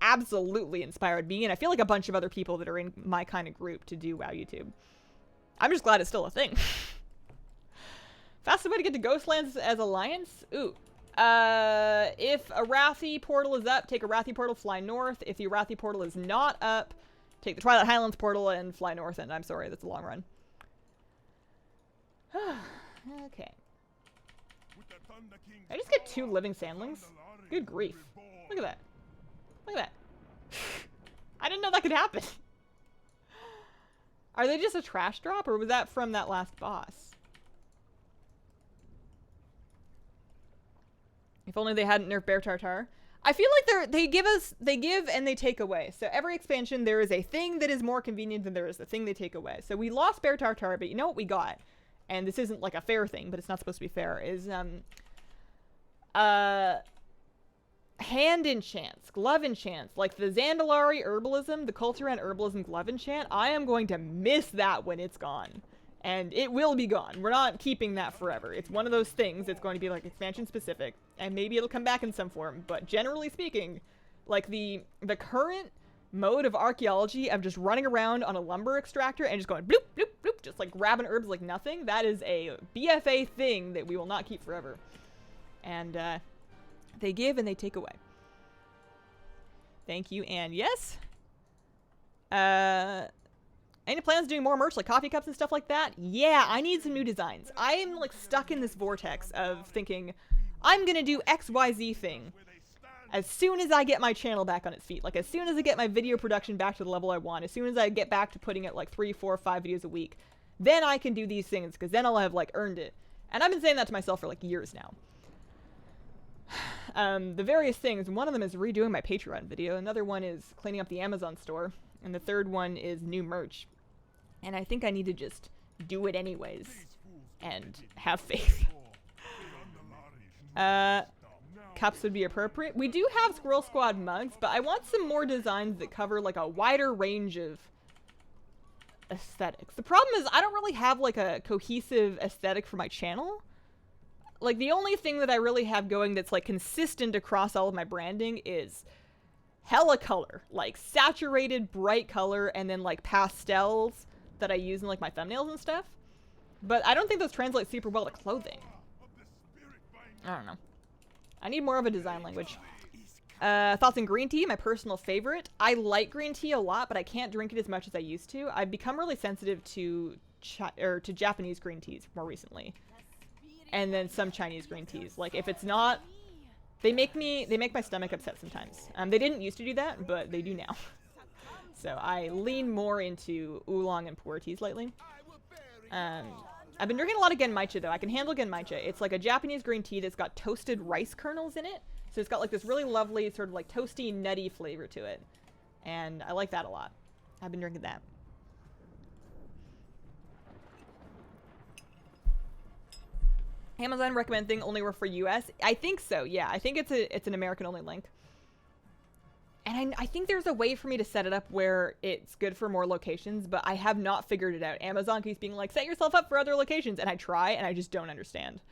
absolutely inspired me, and I feel like a bunch of other people that are in my kind of group to do WoW YouTube. I'm just glad it's still a thing. Fastest way to get to Ghostlands as Alliance? Ooh. If a Arathi portal is up, take a Arathi portal, fly north. If the Arathi portal is not up, take the Twilight Highlands portal and fly north. And I'm sorry, that's a long run. Okay. I just get 2 living sandlings? Good grief. Look at that. Look at that. I didn't know that could happen. Are they just a trash drop, or was that from that last boss? If only they hadn't nerfed Bear Tartar. I feel like they give and they take away. So every expansion, there is a thing that is more convenient than there is the thing they take away. So we lost Bear Tartar, but you know what we got? And this isn't like a fair thing, but it's not supposed to be fair, is hand enchants, glove enchants, like the Zandalari herbalism, the Culturan herbalism glove enchant. I am going to miss that when it's gone. And it will be gone. We're not keeping that forever. It's one of those things that's going to be like expansion specific, and maybe it'll come back in some form. But generally speaking, like the current mode of archaeology of just running around on a lumber extractor and just going bloop, bloop, bloop, just like grabbing herbs like nothing, that is a BFA thing that we will not keep forever. And they give and they take away. Thank you, and yes. Any plans of doing more merch, like coffee cups and stuff like that? Yeah, I need some new designs. I am like stuck in this vortex of thinking, I'm gonna do XYZ thing as soon as I get my channel back on its feet. Like as soon as I get my video production back to the level I want, as soon as I get back to putting it like 3, 4, 5 videos a week, then I can do these things, because then I'll have like earned it. And I've been saying that to myself for like years now. The various things, one of them is redoing my Patreon video, another one is cleaning up the Amazon store, and the third one is new merch. And I think I need to just do it anyways and have faith. Cups would be appropriate. We do have Squirrel Squad mugs, but I want some more designs that cover like a wider range of aesthetics. The problem is I don't really have like a cohesive aesthetic for my channel. Like the only thing that I really have going that's like consistent across all of my branding is hella color, like saturated bright color, and then like pastels that I use in like my thumbnails and stuff. But I don't think those translate super well to clothing. I don't know. I need more of a design language. Thoughts on green tea, my personal favorite. I like green tea a lot, but I can't drink it as much as I used to. I've become really sensitive to Japanese green teas more recently. And then some Chinese green teas. Like if it's not, they make my stomach upset sometimes. They didn't used to do that, but they do now. So I lean more into oolong and pu'er teas lately. I've been drinking a lot of genmaicha though. I can handle genmaicha. It's like a Japanese green tea that's got toasted rice kernels in it. So it's got like this really lovely sort of like toasty, nutty flavor to it. And I like that a lot. I've been drinking that. Amazon recommend thing only work for US? I think so, yeah. I think it's an American only link. And I think there's a way for me to set it up where it's good for more locations, but I have not figured it out. Amazon keeps being like, set yourself up for other locations, and I try, and I just don't understand.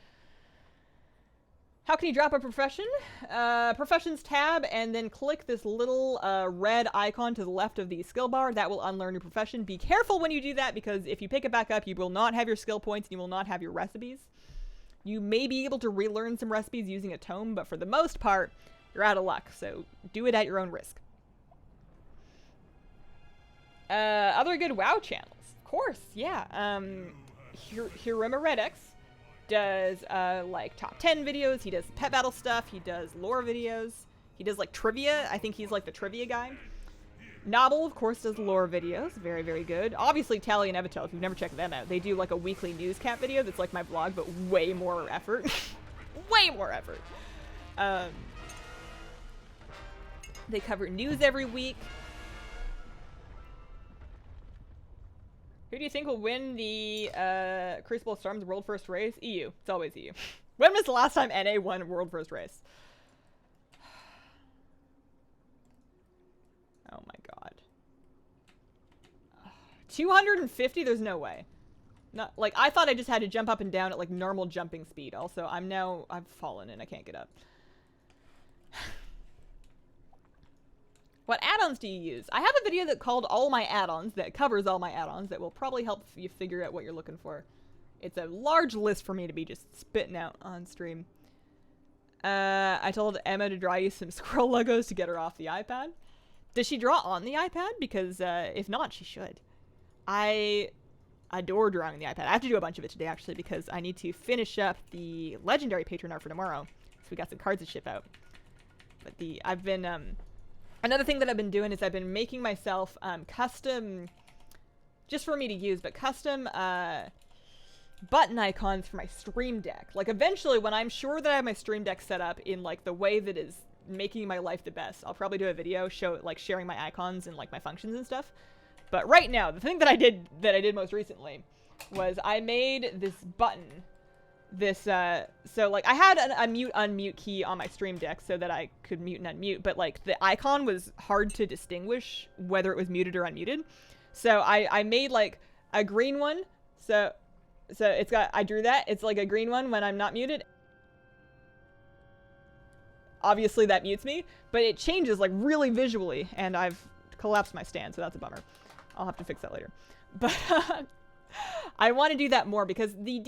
How can you drop a profession? Professions tab, and then click this little red icon to the left of the skill bar. That will unlearn your profession. Be careful when you do that, because if you pick it back up, you will not have your skill points, and you will not have your recipes. You may be able to relearn some recipes using a tome, but for the most part, you're out of luck, so do it at your own risk. Other good WoW channels. Of course, yeah. Hiruma Redx does, like, top 10 videos. He does pet battle stuff. He does lore videos. He does, like, trivia. I think he's, like, the trivia guy. Nobble, of course, does lore videos. Very, very good. Obviously, Tally and Evitel, if you've never checked them out, they do, like, a weekly newscap video that's like my vlog, but way more effort. Way more effort. They cover news every week. Who do you think will win the Crucible of Storms World First Race? EU. It's always EU. When was the last time NA won World First Race? Oh my god. 250? There's no way. Not like I thought I just had to jump up and down at like normal jumping speed. Also, I've fallen and I can't get up. What add-ons do you use? I have a video that called All My Add-ons that covers all my add-ons that will probably help you figure out what you're looking for. It's a large list for me to be just spitting out on stream. I told Emma to draw you some squirrel logos to get her off the iPad. Does she draw on the iPad? Because if not, she should. I adore drawing on the iPad. I have to do a bunch of it today, actually, because I need to finish up the Legendary Patron art for tomorrow. So we got some cards to ship out. But I've been, another thing that I've been doing is I've been making myself custom, just for me to use, but custom button icons for my Stream Deck. Like, eventually, when I'm sure that I have my Stream Deck set up in, like, the way that is making my life the best, I'll probably do a video sharing my icons and, like, my functions and stuff. But right now, the thing that I did most recently was I made this button. So, like, I had a mute-unmute key on my Stream Deck so that I could mute and unmute, but, like, the icon was hard to distinguish whether it was muted or unmuted. So I made, like, a green one. So it's got, I drew that. It's, like, a green one when I'm not muted. Obviously, that mutes me, but it changes, like, really visually, and I've collapsed my stand, so that's a bummer. I'll have to fix that later. But I want to do that more because the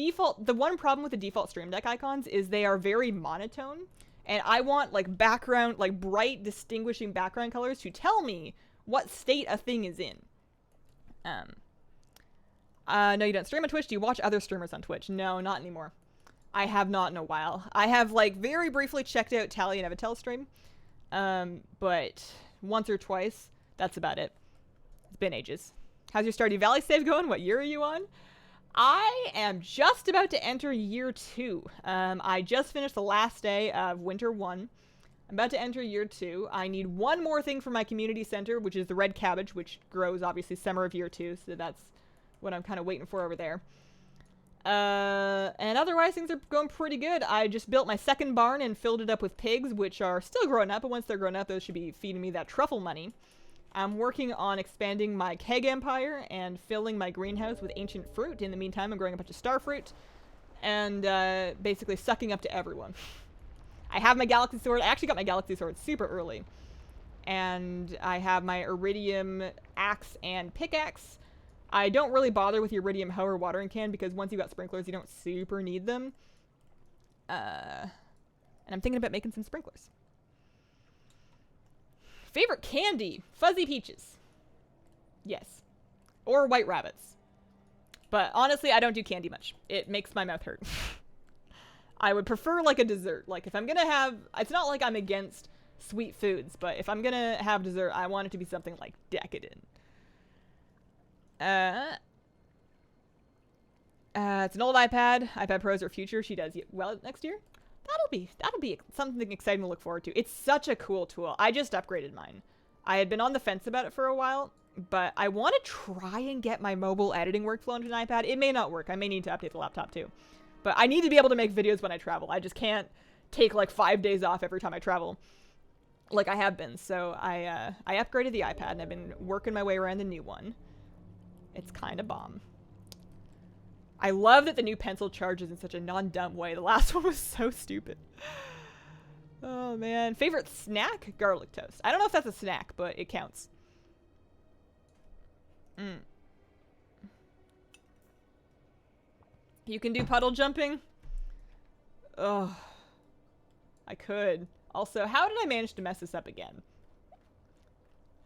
one problem with the default Stream Deck icons is they are very monotone, and I want, like, background, like, bright, distinguishing background colors to tell me what state a thing is in. No, you don't stream on Twitch. Do you watch other streamers on Twitch? No, not anymore. I have not in a while. I have, like, very briefly checked out Tally and Evatel's stream, but once or twice. That's about it. It's been ages. How's your Stardew Valley save going? What year are you on? I am just about to enter year 2. I just finished the last day of winter 1. I'm about to enter year 2. I need one more thing for my community center, which is the red cabbage, which grows obviously summer of year 2. So that's what I'm kind of waiting for over there. And otherwise things are going pretty good. I just built my second barn and filled it up with pigs, which are still growing up. But once they're grown up, those should be feeding me that truffle money. I'm working on expanding my keg empire and filling my greenhouse with ancient fruit. In the meantime, I'm growing a bunch of star fruit and basically sucking up to everyone. I have my galaxy sword. I actually got my galaxy sword super early. And I have my iridium axe and pickaxe. I don't really bother with the iridium hoe or watering can because once you got sprinklers, you don't super need them. And I'm thinking about making some sprinklers. Favorite candy? Fuzzy peaches. Yes. Or white rabbits. But honestly, I don't do candy much. It makes my mouth hurt. I would prefer, like, a dessert. Like, if I'm gonna have... It's not like I'm against sweet foods, but if I'm gonna have dessert, I want it to be something, like, decadent. It's an old iPad. iPad Pros are future. She does well next year. That'll be something exciting to look forward to. It's such a cool tool. I just upgraded mine. I had been on the fence about it for a while, but I want to try and get my mobile editing workflow into an iPad. It may not work. I may need to update the laptop too. But I need to be able to make videos when I travel. I just can't take, like, 5 days off every time I travel like I have been. So I upgraded the iPad and I've been working my way around the new one. It's kind of bomb. I love that the new pencil charges in such a non-dumb way. The last one was so stupid. Oh, man. Favorite snack? Garlic toast. I don't know if that's a snack, but it counts. You can do puddle jumping? Ugh. I could. Also, how did I manage to mess this up again?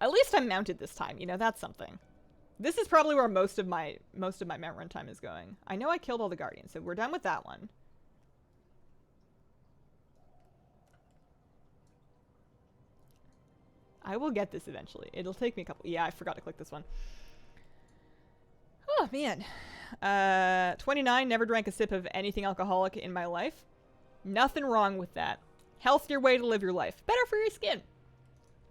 At least I'm mounted this time. You know, that's something. This is probably where most of my mount run time is going. I know I killed all the guardians, so we're done with that one. I will get this eventually. It'll take me a couple... Yeah, I forgot to click this one. Oh, man. 29, never drank a sip of anything alcoholic in my life. Nothing wrong with that. Healthier way to live your life. Better for your skin.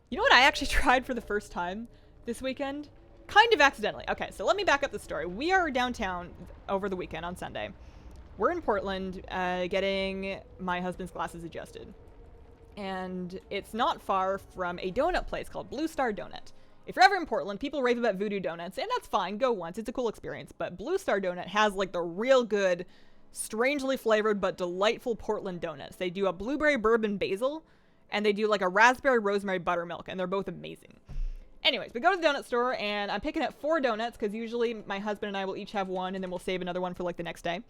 You know what I actually tried for the first time this weekend? Kind of accidentally. Okay, so let me back up the story. We are downtown over the weekend on Sunday. We're in Portland getting my husband's glasses adjusted. And it's not far from a donut place called Blue Star Donut. If you're ever in Portland, people rave about Voodoo Donuts, and that's fine. Go once. It's a cool experience. But Blue Star Donut has, like, the real good, strangely flavored but delightful Portland donuts. They do a blueberry bourbon basil, and they do like a raspberry rosemary buttermilk, and they're both amazing. Anyways, we go to the donut store, and I'm picking up 4 donuts, because usually my husband and I will each have one, and then we'll save another one for like the next day.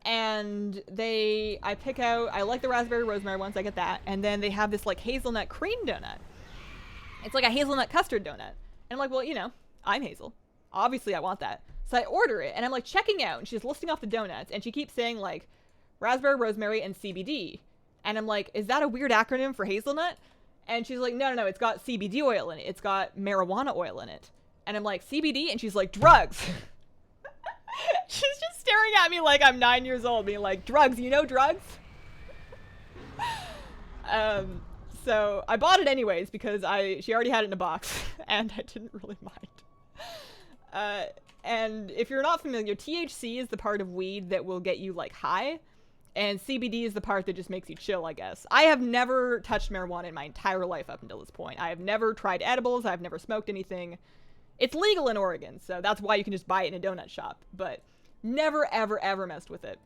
And I pick out, I like the raspberry rosemary ones, I get that, and then they have this like hazelnut cream donut. It's like a hazelnut custard donut. And I'm like, well, you know, I'm Hazel. Obviously I want that. So I order it, and I'm like checking out, and she's listing off the donuts, and she keeps saying like raspberry, rosemary, and CBD. And I'm like, is that a weird acronym for hazelnut? And she's like, no, it's got CBD oil in it. It's got marijuana oil in it. And I'm like, CBD? And she's like, drugs. She's just staring at me like I'm 9 years old, being like, drugs, you know drugs? So I bought it anyways because she already had it in a box, and I didn't really mind. And if you're not familiar, THC is the part of weed that will get you like high, and CBD is the part that just makes you chill, I guess. I have never touched marijuana in my entire life up until this point. I have never tried edibles. I've never smoked anything. It's legal in Oregon, so that's why you can just buy it in a donut shop, but never, ever, ever messed with it.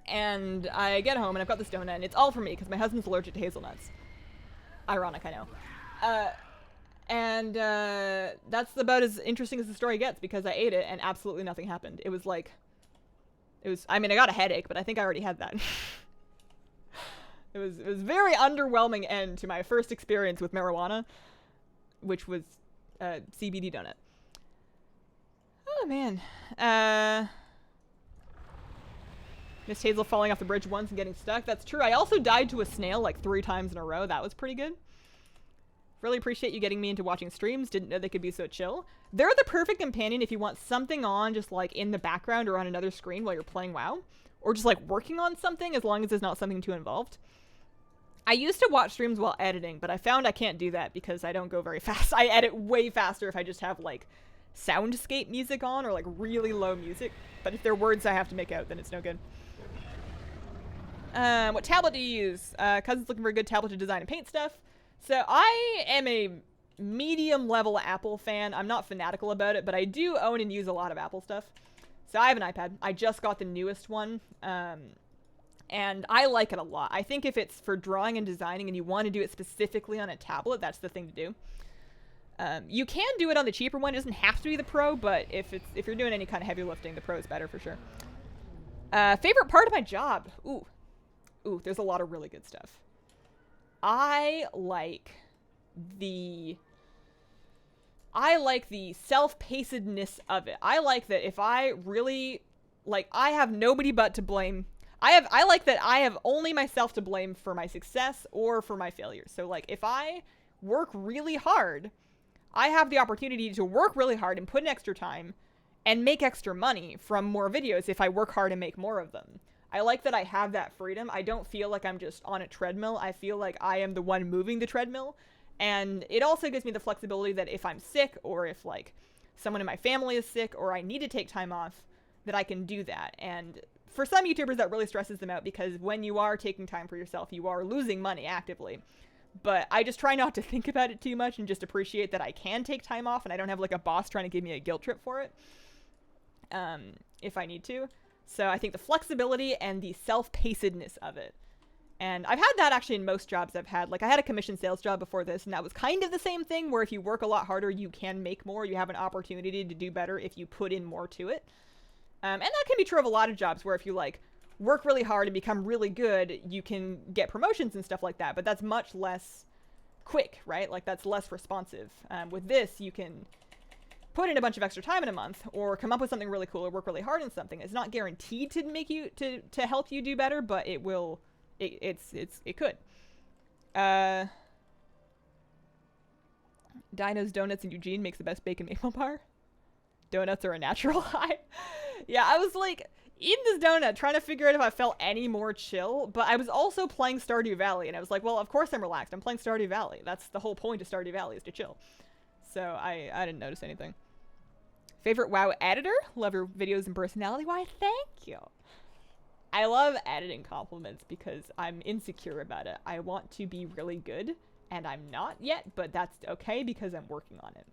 And I get home, and I've got this donut, and it's all for me, because my husband's allergic to hazelnuts. Ironic, I know. And that's about as interesting as the story gets, because I ate it, and absolutely nothing happened. It was like... I mean, I got a headache, but I think I already had that. It was very underwhelming end to my first experience with marijuana, which was CBD donut. Oh, man. Miss Hazel falling off the bridge once and getting stuck. That's true. I also died to a snail like 3 times in a row. That was pretty good. Really appreciate you getting me into watching streams. Didn't know they could be so chill. They're the perfect companion if you want something on just like in the background or on another screen while you're playing WoW. Or just like working on something, as long as it's not something too involved. I used to watch streams while editing, but I found I can't do that because I don't go very fast. I edit way faster if I just have like soundscape music on or like really low music. But if there are words I have to make out, then it's no good. What tablet do you use? Cousin's looking for a good tablet to design and paint stuff. So I am a medium level Apple fan. I'm not fanatical about it, but I do own and use a lot of Apple stuff. So I have an iPad. I just got the newest one. And I like it a lot. I think if it's for drawing and designing and you want to do it specifically on a tablet, that's the thing to do. You can do it on the cheaper one. It doesn't have to be the Pro, but if you're doing any kind of heavy lifting, the Pro is better for sure. Favorite part of my job? Ooh, there's a lot of really good stuff. I like the self-pacedness of it. I like that if I really, like, I have nobody but to blame. I like that I have only myself to blame for my success or for my failures. So, like, if I work really hard, I have the opportunity to work really hard and put in extra time and make extra money from more videos if I work hard and make more of them. I like that I have that freedom. I don't feel like I'm just on a treadmill. I feel like I am the one moving the treadmill. And it also gives me the flexibility that if I'm sick or if, like, someone in my family is sick or I need to take time off, that I can do that. And for some YouTubers, that really stresses them out because when you are taking time for yourself, you are losing money actively. But I just try not to think about it too much and just appreciate that I can take time off and I don't have, like, a boss trying to give me a guilt trip for it if I need to. So I think the flexibility and the self-pacedness of it. And I've had that actually in most jobs I've had. Like, I had a commission sales job before this, and that was kind of the same thing, where if you work a lot harder, you can make more. You have an opportunity to do better if you put in more to it. And that can be true of a lot of jobs, where if you, like, work really hard and become really good, you can get promotions and stuff like that. But that's much less quick, right? Like, that's less responsive. With this, you can put in a bunch of extra time in a month or come up with something really cool or work really hard on something. It's not guaranteed to make you to help you do better, but it will. It could. Dino's Donuts in Eugene makes the best bacon maple bar. Donuts are a natural high. Yeah, I was like eating this donut trying to figure out if I felt any more chill, but I was also playing Stardew Valley and I was like, well, of course I'm relaxed. I'm playing Stardew Valley. That's the whole point of Stardew Valley, is to chill. So I didn't notice anything. Favorite WoW editor? Love your videos and personality. Why, thank you. I love editing compliments because I'm insecure about it. I want to be really good, and I'm not yet, but that's okay because I'm working on it.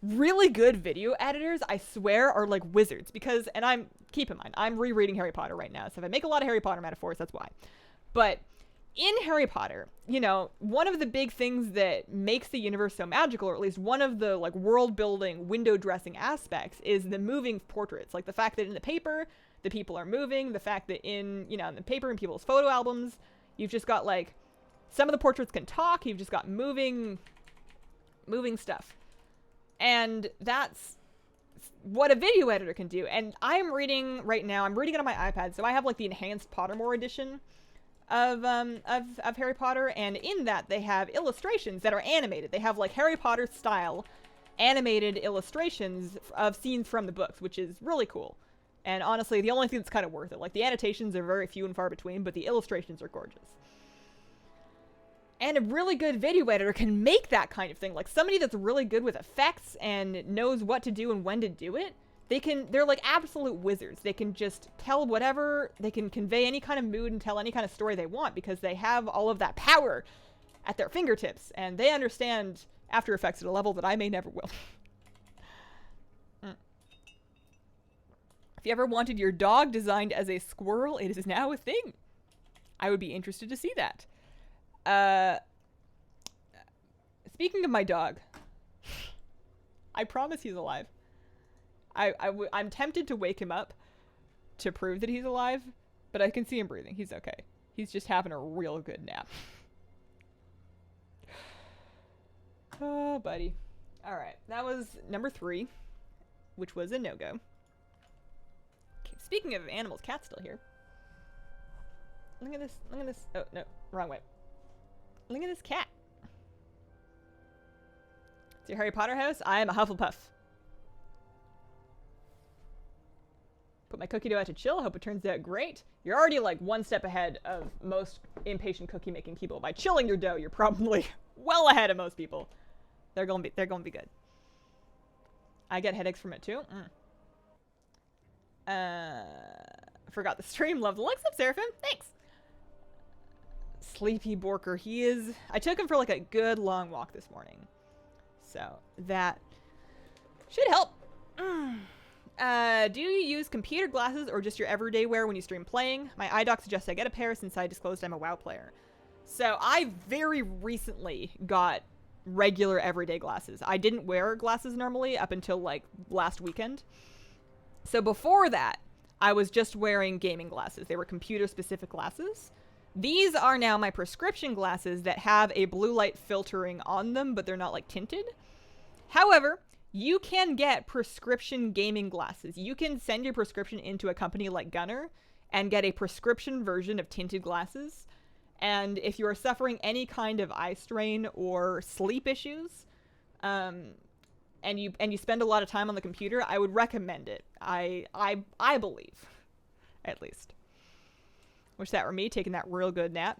Really good video editors, I swear, are like wizards because, and keep in mind, I'm rereading Harry Potter right now, so if I make a lot of Harry Potter metaphors, that's why. But in Harry Potter, you know, one of the big things that makes the universe so magical, or at least one of the like world building, window dressing aspects, is the moving portraits. Like the fact that in the paper, the people are moving, the fact that in, you know, in the paper and people's photo albums, you've just got like, some of the portraits can talk, you've just got moving stuff. And that's what a video editor can do. And I'm reading right now, I'm reading it on my iPad, so I have like the enhanced Pottermore edition of Harry Potter, and in that they have illustrations that are animated. They have like Harry Potter style animated illustrations of scenes from the books, which is really cool. And honestly, the only thing that's kind of worth it. Like the annotations are very few and far between, but the illustrations are gorgeous. And a really good video editor can make that kind of thing. Like somebody that's really good with effects and knows what to do and when to do it, they're like absolute wizards. They can just tell whatever, they can convey any kind of mood and tell any kind of story they want because they have all of that power at their fingertips, and they understand After Effects at a level that I may never will. If you ever wanted your dog designed as a squirrel, it is now a thing. I would be interested to see that. Speaking of my dog, I promise he's alive. I'm tempted to wake him up to prove that he's alive, but I can see him breathing. He's okay. He's just having a real good nap. Oh, buddy. All right, that was number 3, which was a no-go. Okay, speaking of animals, Cat's still here. Look at this. Look at this. Oh, no, wrong way. Look at this cat. It's your Harry Potter house? I am a Hufflepuff. Put my cookie dough out to chill. Hope it turns out great. You're already like one step ahead of most impatient cookie making people. By chilling your dough, you're probably well ahead of most people. They're gonna be good. I get headaches from it too. Forgot the stream. Love the looks up, Seraphim. Thanks. Sleepy Borker. He is. I took him for like a good long walk this morning, so that should help. Do you use computer glasses or just your everyday wear when you stream playing? My eye doc suggests I get a pair since I disclosed I'm a WoW player. So I very recently got regular everyday glasses. I didn't wear glasses normally up until like last weekend. So before that, I was just wearing gaming glasses. They were computer specific glasses. These are now my prescription glasses that have a blue light filtering on them, but they're not like tinted. However, you can get prescription gaming glasses. You can send your prescription into a company like Gunner and get a prescription version of tinted glasses. And if you are suffering any kind of eye strain or sleep issues, and you spend a lot of time on the computer, I would recommend it. I believe, at least. Wish that were me taking that real good nap.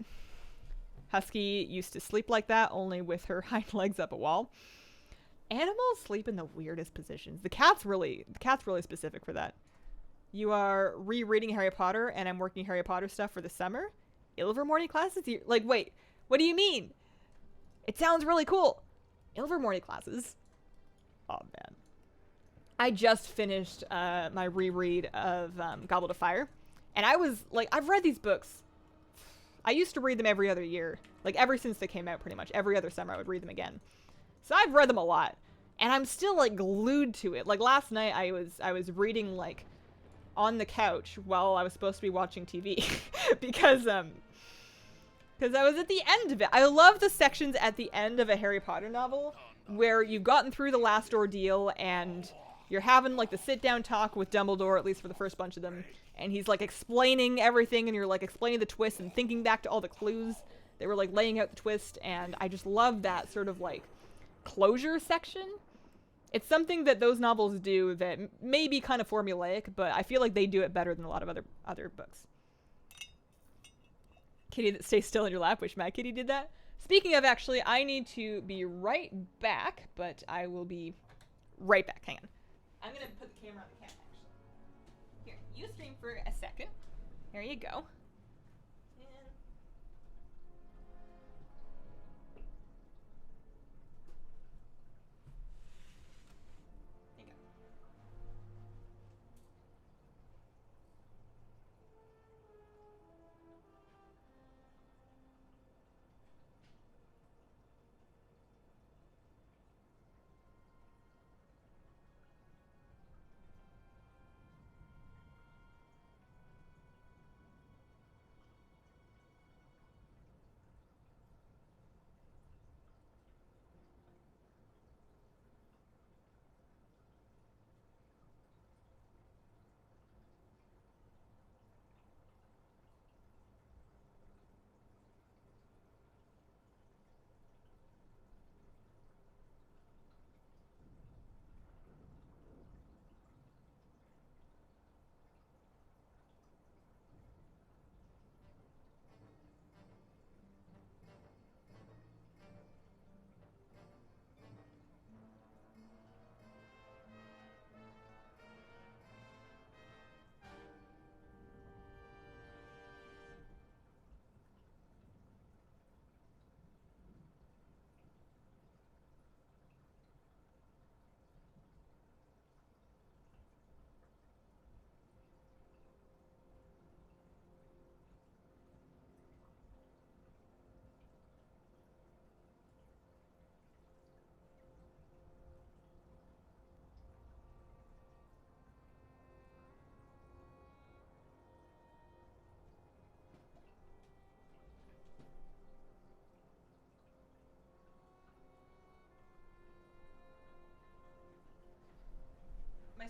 Husky used to sleep like that, only with her hind legs up a wall. Animals sleep in the weirdest positions. The cat's really specific for that. You are rereading Harry Potter, and I'm working Harry Potter stuff for the summer. Ilvermorny classes? Like, wait, what do you mean? It sounds really cool. Ilvermorny classes? Oh, man. I just finished my reread of Goblet of Fire, and I was, like, I've read these books. I used to read them every other year. Like, ever since they came out, pretty much. Every other summer I would read them again. So I've read them a lot, and I'm still, like, glued to it. Like, last night I was reading, like, on the couch while I was supposed to be watching TV because I was at the end of it. I love the sections at the end of a Harry Potter novel where you've gotten through the last ordeal and you're having, like, the sit-down talk with Dumbledore, at least for the first bunch of them, and he's, like, explaining everything, and you're, like, explaining the twist and thinking back to all the clues. They were, like, laying out the twist, and I just love that sort of, like, closure section. It's something that those novels do that may be kind of formulaic, but I feel like they do it better than a lot of other books. Kitty that stays still in your lap. Wish my kitty did that. Speaking of, actually, I need to be right back, but I will be right back. Hang on. I'm going to put the camera on the cat, actually. Here, you stream for a second. There you go.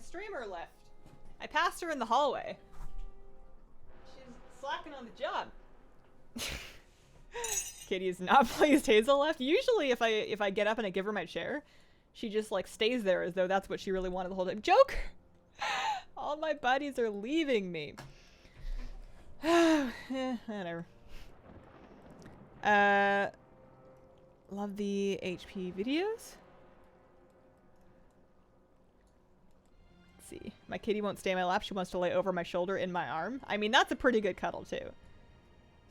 streamer left. I passed her in the hallway. She's slacking on the job. Kitty is not pleased Hazel left. Usually if I get up and I give her my chair, she just like stays there as though that's what she really wanted the whole time. Joker! All my buddies are leaving me. Whatever. Love the HP videos. Let's see. My kitty won't stay in my lap. She wants to lay over my shoulder in my arm. I mean, that's a pretty good cuddle too.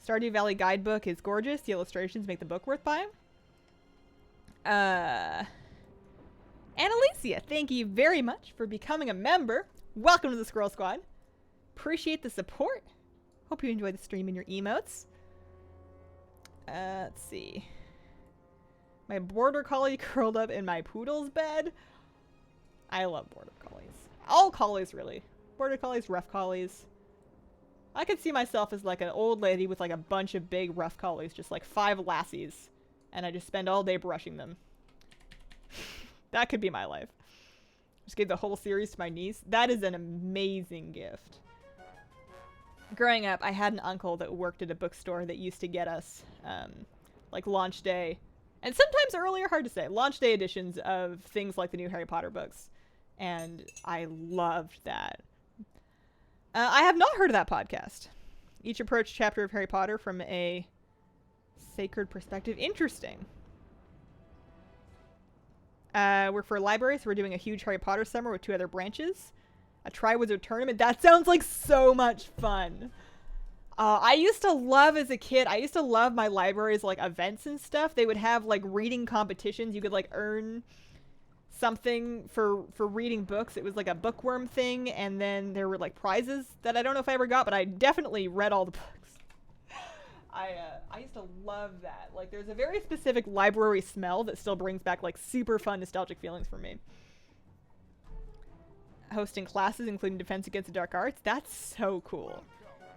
Stardew Valley guidebook is gorgeous. The illustrations make the book worth buying. Annalicia, thank you very much for becoming a member. Welcome to the Squirrel Squad. Appreciate the support. Hope you enjoy the stream and your emotes. Let's see. My border collie curled up in my poodle's bed. I love border collies. All collies, really. Border collies, rough collies. I could see myself as like an old lady with like a bunch of big rough collies, just like 5 lassies, and I just spend all day brushing them. That could be my life. Just gave the whole series to my niece. That is an amazing gift. Growing up, I had an uncle that worked at a bookstore that used to get us, like launch day, and sometimes earlier, hard to say, launch day editions of things like the new Harry Potter books. And I loved that. I have not heard of that podcast. Each approach chapter of Harry Potter from a sacred perspective. Interesting. We're for libraries, so we're doing a huge Harry Potter summer with 2 other branches. A Triwizard tournament. That sounds like so much fun. I used to love, as a kid, I used to love my library's like events and stuff. They would have like reading competitions. You could like earn something for reading books. It was like a bookworm thing, and then there were like prizes that I don't know if I ever got, but I definitely read all the books. I used to love that. Like, there's a very specific library smell that still brings back like super fun nostalgic feelings for me. Hosting classes including Defense Against the Dark Arts. That's so cool.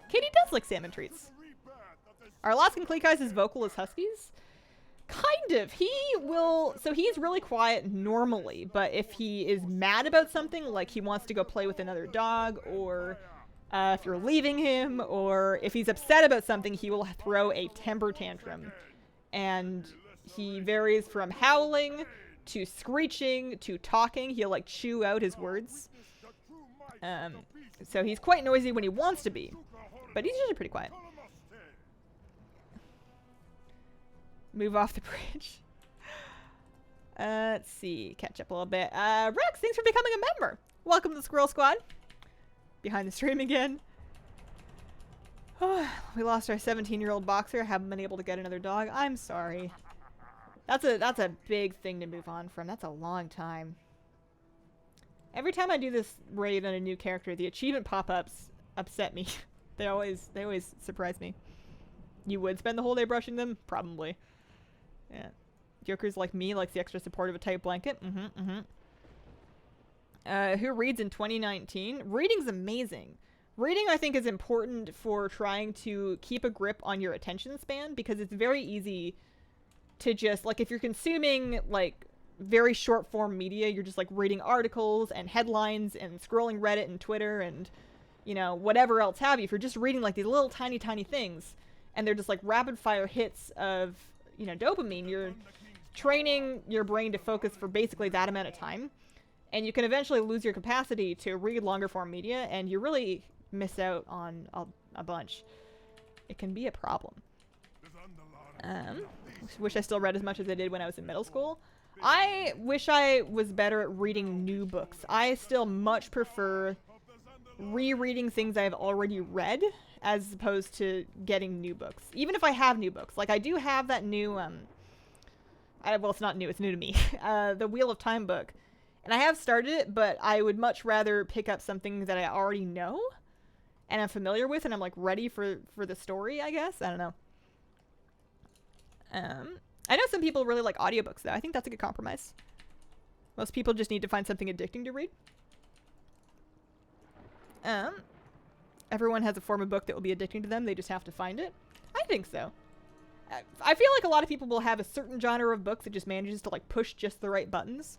Katie does like salmon treats. Are Alaskan Kleekais as vocal as Huskies? Kind of. He will, so he's really quiet normally, but if he is mad about something, like he wants to go play with another dog, or if you're leaving him, or if he's upset about something, he will throw a temper tantrum. And he varies from howling to screeching to talking. He'll like chew out his words. So he's quite noisy when he wants to be, but he's usually pretty quiet. Move off the bridge. Let's see. Catch up a little bit. Rex, thanks for becoming a member. Welcome to the Squirrel Squad. Behind the stream again. We lost our 17-year-old boxer. Haven't been able to get another dog. I'm sorry. That's a big thing to move on from. That's a long time. Every time I do this raid on a new character, the achievement pop-ups upset me. They always surprise me. You would spend the whole day brushing them? Probably. Yeah. Jokers like me likes the extra support of a tight blanket. Who reads in 2019? Reading's amazing. Reading, I think, is important for trying to keep a grip on your attention span, because it's very easy to just, like, if you're consuming, like, very short form media, you're just, like, reading articles and headlines and scrolling Reddit and Twitter and, you know, whatever else have you. If you're just reading, like, these little tiny things, and they're just, like, rapid fire hits of, you know, dopamine, you're training your brain to focus for basically that amount of time. And you can eventually lose your capacity to read longer form media, and you really miss out on a bunch. It can be a problem. Wish I still read as much as I did when I was in middle school. I wish I was better at reading new books. I still much prefer rereading things I've already read as opposed to getting new books. Even if I have new books. Like, I do have that new, well, it's not new, it's new to me. The Wheel of Time book. And I have started it, but I would much rather pick up something that I already know and I'm familiar with, and I'm, like, ready for the story, I guess. I don't know. I know some people really like audiobooks, though. I think that's a good compromise. Most people just need to find something addicting to read. Everyone has a form of book that will be addicting to them. They just have to find it. I think so. I feel like a lot of people will have a certain genre of books that just manages to, like, push just the right buttons.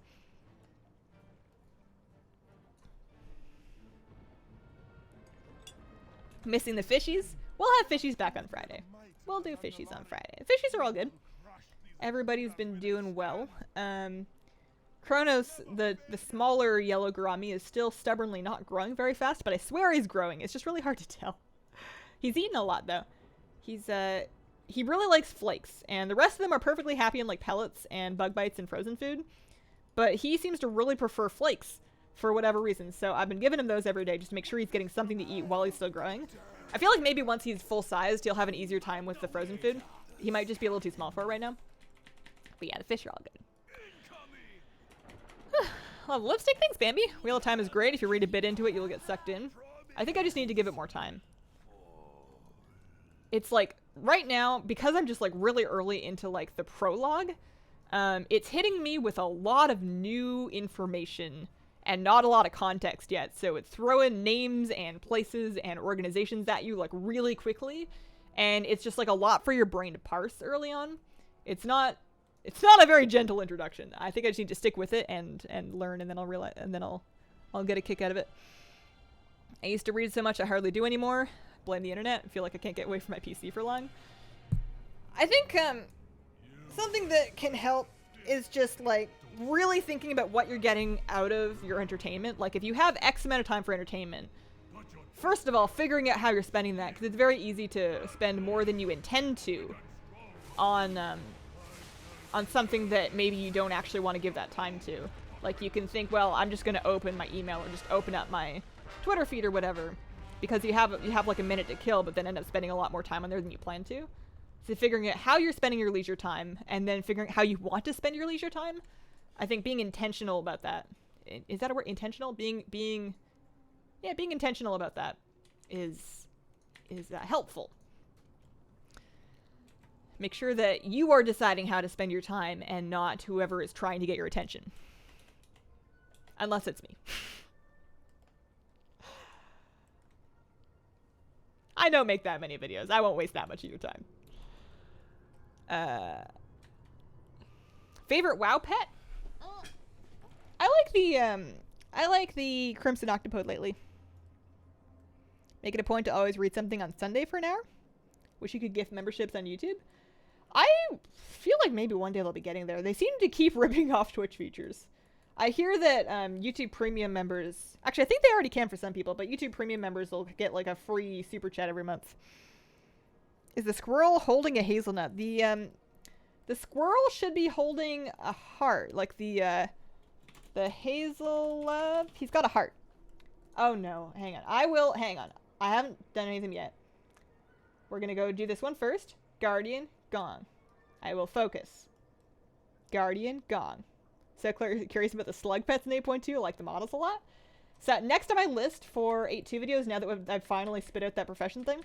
Missing the fishies. We'll have fishies back on Friday. We'll do fishies on Friday. Fishies are all good. Everybody's been doing well. Kronos, the smaller yellow gourami, is still stubbornly not growing very fast, but I swear he's growing. It's just really hard to tell. He's eating a lot, though. He really likes flakes, and the rest of them are perfectly happy in, like, pellets and bug bites and frozen food. But he seems to really prefer flakes for whatever reason, so I've been giving him those every day just to make sure he's getting something to eat while he's still growing. I feel like maybe once he's full-sized, he'll have an easier time with the frozen food. He might just be a little too small for it right now. But yeah, the fish are all good. Well, lipstick, thanks, Bambi. Wheel of Time is great. If you read a bit into it, you'll get sucked in. I think I just need to give it more time. It's like, right now, because I'm just like really early into like the prologue, it's hitting me with a lot of new information and not a lot of context yet. So it's throwing names and places and organizations at you like really quickly. And it's just like a lot for your brain to parse early on. It's not a very gentle introduction. I think I just need to stick with it and learn, and then I'll realize, and then I'll get a kick out of it. I used to read so much I hardly do anymore. Blame the internet. I feel like I can't get away from my PC for long. I think something that can help is just like really thinking about what you're getting out of your entertainment. Like if you have X amount of time for entertainment, first of all, figuring out how you're spending that, because it's very easy to spend more than you intend to on something that maybe you don't actually want to give that time to. Like you can think, well, I'm just going to open my email or just open up my Twitter feed or whatever, because you have like a minute to kill, but then end up spending a lot more time on there than you plan to. So figuring out how you're spending your leisure time, and then figuring out how you want to spend your leisure time. I think being intentional about that, is that a word? Intentional? Being intentional about that is helpful. Make sure that you are deciding how to spend your time and not whoever is trying to get your attention. Unless it's me. I don't make that many videos. I won't waste that much of your time. Favorite WoW pet? I like the Crimson Octopode lately. Make it a point to always read something on Sunday for an hour. Wish you could gift memberships on YouTube. I feel like maybe one day they'll be getting there. They seem to keep ripping off Twitch features. I hear that YouTube Premium members... Actually, I think they already can for some people, but YouTube Premium members will get like a free super chat every month. Is the squirrel holding a hazelnut? The squirrel should be holding a heart. Like the hazel... he's got a heart. Oh no, hang on. Hang on. I haven't done anything yet. We're gonna go do this one first. Guardian, gone. I will focus. Guardian, gone. So curious about the slug pets in 8.2. I like the models a lot. So next on my list for 8.2 videos, now that I've finally spit out that profession thing,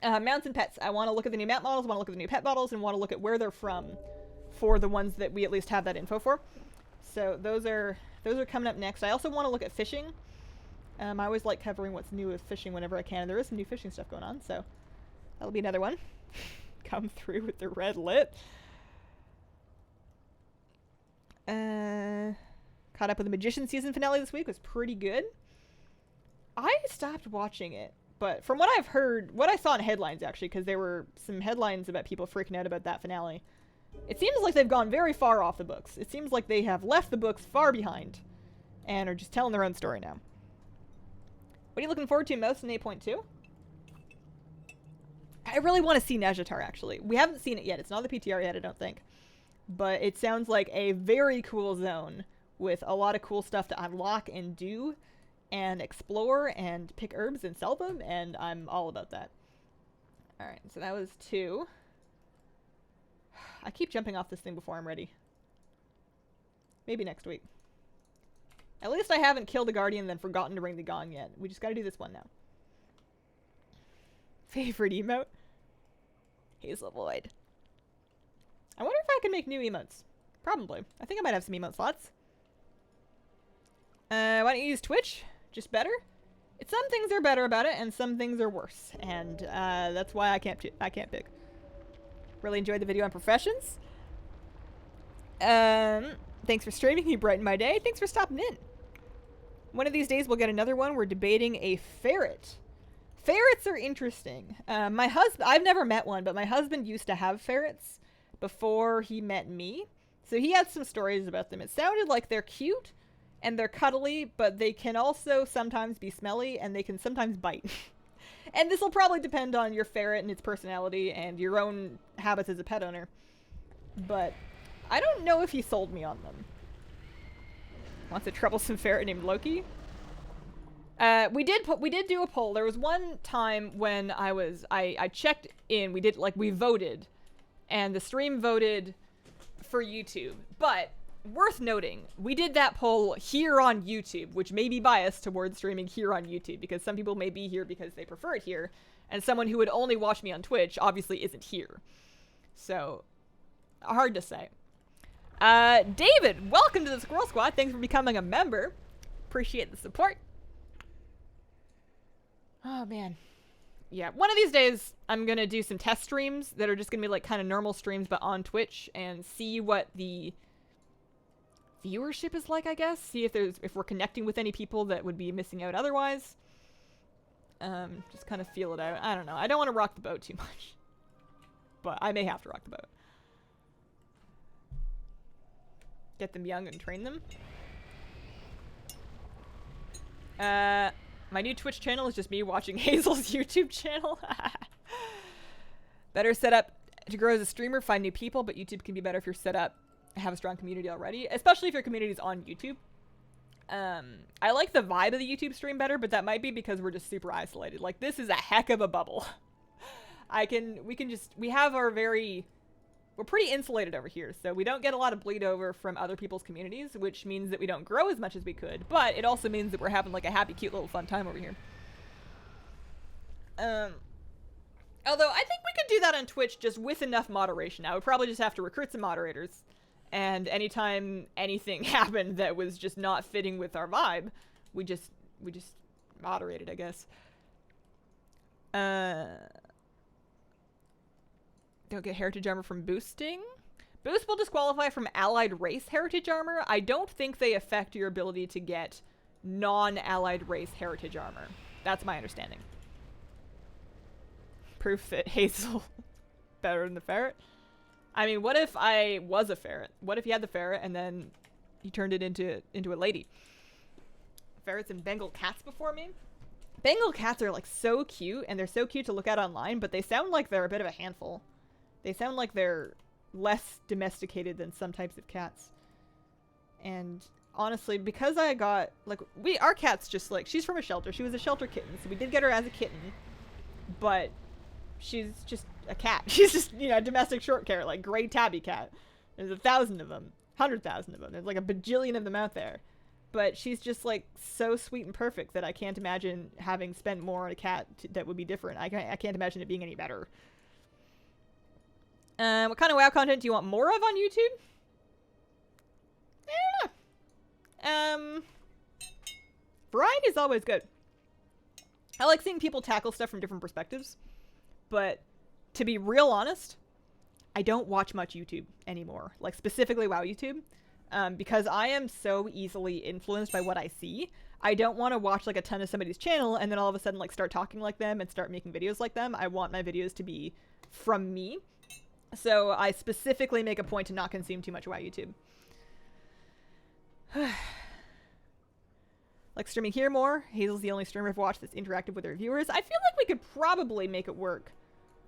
mounts and pets. I want to look at the new map models, want to look at the new pet models, and want to look at where they're from for the ones that we at least have that info for. So those are coming up next. I also want to look at fishing. I always like covering what's new with fishing whenever I can. There is some new fishing stuff going on, so that'll be another one. Come through with the red lit. Caught up with the Magician season finale this week. It was pretty good. I stopped watching it, but from what I've heard, what I saw in headlines actually, because there were some headlines about people freaking out about that finale, it seems like they've gone very far off the books. It seems like they have left the books far behind and are just telling their own story now. What are you looking forward to most in 8.2? I really want to see Nejatar, actually. We haven't seen it yet. It's not the PTR yet, I don't think. But it sounds like a very cool zone with a lot of cool stuff to unlock and do and explore and pick herbs and sell them, and I'm all about that. Alright, so that was 2. I keep jumping off this thing before I'm ready. Maybe next week. At least I haven't killed a guardian and then forgotten to ring the gong yet. We just gotta do this one now. Favorite emote? Hazel Void. I wonder if I can make new emotes. Probably. I think I might have some emote slots. Why don't you use Twitch? Just better? Some things are better about it, and some things are worse. And that's why I can't pick. Really enjoyed the video on professions. Thanks for streaming. You brightened my day. Thanks for stopping in. One of these days we'll get another one. We're debating a ferret. Ferrets are interesting. My husband, I've never met one, but my husband used to have ferrets before he met me. So he had some stories about them. It sounded like they're cute and they're cuddly, but they can also sometimes be smelly and they can sometimes bite. And this will probably depend on your ferret and its personality and your own habits as a pet owner. But I don't know if he sold me on them. Wants a troublesome ferret named Loki? We did do a poll. There was one time when I checked in. We voted, and the stream voted for YouTube. But worth noting, we did that poll here on YouTube, which may be biased towards streaming here on YouTube because some people may be here because they prefer it here, and someone who would only watch me on Twitch obviously isn't here. So, hard to say. David, welcome to the Squirrel Squad. Thanks for becoming a member. Appreciate the support. Oh, man. Yeah, one of these days, I'm gonna do some test streams that are just gonna be like kind of normal streams, but on Twitch, and see what the viewership is like, I guess. See if we're connecting with any people that would be missing out otherwise. Just kind of feel it out. I don't know. I don't want to rock the boat too much. But I may have to rock the boat. Get them young and train them. My new Twitch channel is just me watching Hazel's YouTube channel. Better set up to grow as a streamer, find new people, but YouTube can be better if you're set up, have a strong community already, especially if your community is on YouTube. I like the vibe of the YouTube stream better, but that might be because we're just super isolated. Like, this is a heck of a bubble. We're pretty insulated over here, so we don't get a lot of bleed over from other people's communities, which means that we don't grow as much as we could, but it also means that we're having like a happy, cute little fun time over here. Although I think we could do that on Twitch just with enough moderation. I would probably just have to recruit some moderators, and anytime anything happened that was just not fitting with our vibe, we just moderated, I guess. Don't get heritage armor from boosting. Boost will disqualify from allied race heritage armor. I don't think they affect your ability to get non-allied race heritage armor. That's my understanding. Proof that Hazel better than the ferret. I mean, what if I was a ferret? What if you had the ferret and then you turned it into a lady? Ferrets and Bengal cats before me? Bengal cats are like so cute, and they're so cute to look at online, but they sound like they're a bit of a handful. They sound like they're less domesticated than some types of cats. And honestly, because I got, like, our cat's just like, she's from a shelter. She was a shelter kitten, so we did get her as a kitten. But she's just a cat. She's just, you know, a domestic short hair, like gray tabby cat. There's 1,000 of them. 100,000 of them. There's like a bajillion of them out there. But she's just like so sweet and perfect that I can't imagine having spent more on a cat that would be different. I can't imagine it being any better. What kind of WoW content do you want more of on YouTube? I don't know. Variety is always good. I like seeing people tackle stuff from different perspectives. But to be real honest, I don't watch much YouTube anymore. Like, specifically WoW YouTube. Because I am so easily influenced by what I see. I don't want to watch like a ton of somebody's channel and then all of a sudden like start talking like them and start making videos like them. I want my videos to be from me. So I specifically make a point to not consume too much WoW YouTube. Like streaming here more. Hazel's the only streamer I've watched that's interactive with her viewers. I feel like we could probably make it work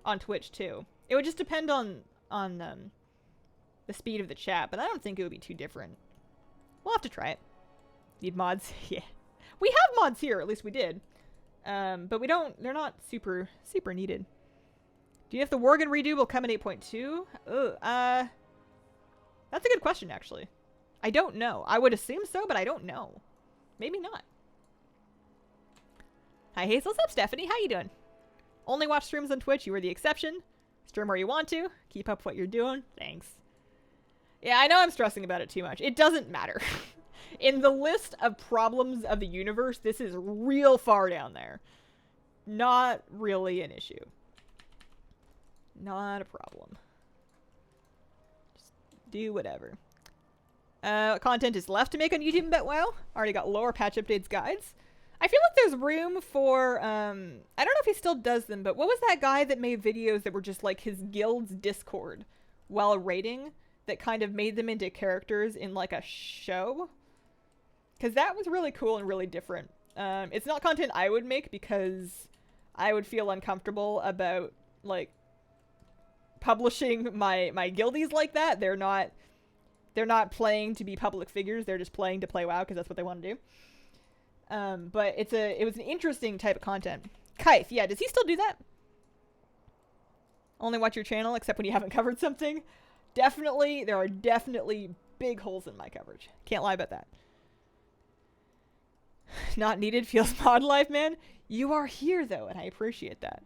on Twitch too. It would just depend on the speed of the chat, but I don't think it would be too different. We'll have to try it. Need mods? Yeah. We have mods here, at least we did. But we don't, they're not super needed. Do you know if the Worgen redo will come in 8.2? That's a good question, actually. I don't know. I would assume so, but I don't know. Maybe not. Hi, Hazel. What's up, Stephanie? How you doing? Only watch streams on Twitch. You are the exception. Stream where you want to. Keep up what you're doing. Thanks. Yeah, I know I'm stressing about it too much. It doesn't matter. In the list of problems of the universe, this is real far down there. Not really an issue. Not a problem. Just do whatever. Content is left to make on YouTube and WoW. Already got lore, patch updates, guides. I feel like there's room for, I don't know if he still does them, but what was that guy that made videos that were just like his guild's Discord while raiding that kind of made them into characters in like a show? Because that was really cool and really different. It's not content I would make because I would feel uncomfortable about like publishing my guildies like that. They're not playing to be public figures. They're just playing to play WoW because that's what they want to do. But it was an interesting type of content. Kaif, yeah, does he still do that? Only watch your channel except when you haven't covered something? Definitely, there are definitely big holes in my coverage. Can't lie about that. Not needed feels mod life, man. You are here though, and I appreciate that.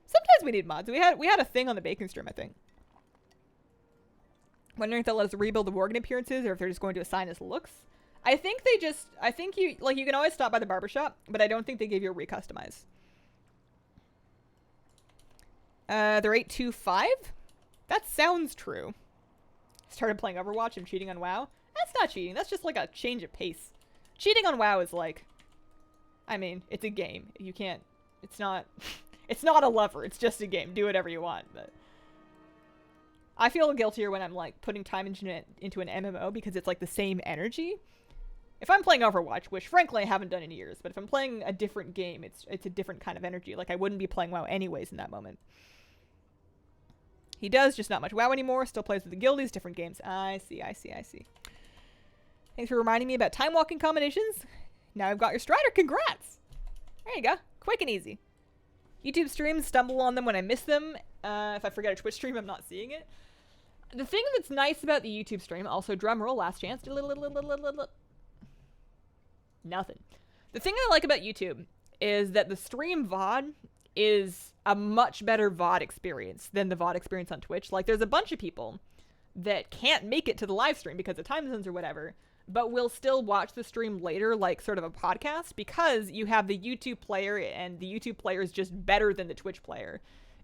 Sometimes we need mods. We had a thing on the bacon stream, I think. Wondering if they'll let us rebuild the Morgan appearances or if they're just going to assign us looks. I think you can always stop by the barbershop, but I don't think they give you a recustomize. They're 825? That sounds true. Started playing Overwatch. I'm cheating on WoW. That's not cheating. That's just like a change of pace. Cheating on WoW is like, I mean, it's a game. You can't, it's not a lover. It's just a game. Do whatever you want, but I feel guiltier when I'm like putting time into an MMO because it's like the same energy. If I'm playing Overwatch, which frankly I haven't done in years, but if I'm playing a different game, it's a different kind of energy. Like I wouldn't be playing WoW anyways in that moment. He does, just not much WoW anymore. Still plays with the guildies, different games. I see. Thanks for reminding me about time walking combinations. Now I've got your Strider. Congrats! There you go. Quick and easy. YouTube streams, stumble on them when I miss them. If I forget a Twitch stream, I'm not seeing it. The thing that's nice about the YouTube stream, also drum roll, last chance. Nothing. The thing I like about YouTube is that the stream VoD is a much better VoD experience than the VoD experience on Twitch. Like, there's a bunch of people that can't make it to the live stream because of time zones or whatever, but will still watch the stream later, like sort of a podcast, because you have the YouTube player, and the YouTube player is just better than the Twitch player.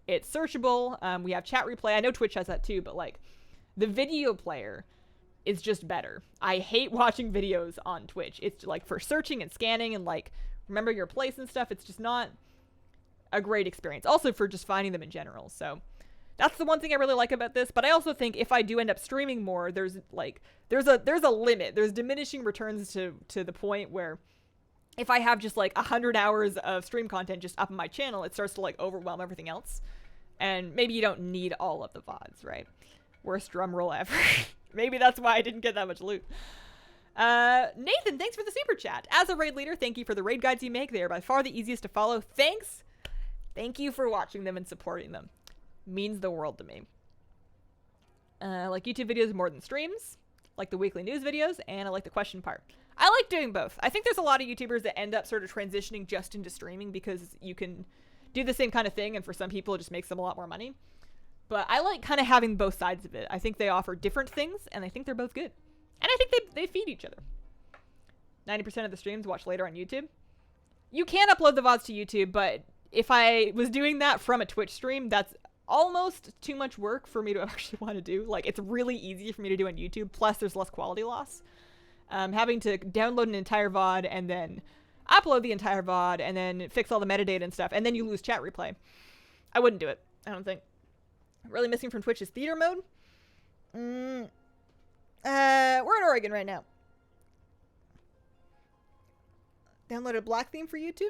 It's searchable. We have chat replay. I know Twitch has that too, but like the video player is just better. I hate watching videos on Twitch. It's like for searching and scanning and like remember your place and stuff. It's just not a great experience. Also for just finding them in general. So that's the one thing I really like about this. But I also think if I do end up streaming more, there's a limit. There's diminishing returns to the point where if I have just like 100 hours of stream content just up on my channel, it starts to like overwhelm everything else. And maybe you don't need all of the VODs, right? Worst drum roll ever. Maybe that's why I didn't get that much loot. Nathan, thanks for the super chat. As a raid leader, thank you for the raid guides you make. They are by far the easiest to follow. Thanks. Thank you for watching them and supporting them. Means the world to me. I like YouTube videos more than streams. Like the weekly news videos, and I like the question part. I like doing both. I think there's a lot of YouTubers that end up sort of transitioning just into streaming because you can do the same kind of thing, and for some people it just makes them a lot more money. But I like kind of having both sides of it. I think they offer different things, and I think they're both good. And I think they feed each other. 90% of the streams watch later on YouTube. You can upload the VODs to YouTube, but if I was doing that from a Twitch stream, that's almost too much work for me to actually want to do. Like, it's really easy for me to do on YouTube, plus there's less quality loss. Having to download an entire VOD and then upload the entire VOD and then fix all the metadata and stuff, and then you lose chat replay. I wouldn't do it, I don't think. Really missing from Twitch is theater mode. We're in Oregon right now. Downloaded black theme for YouTube?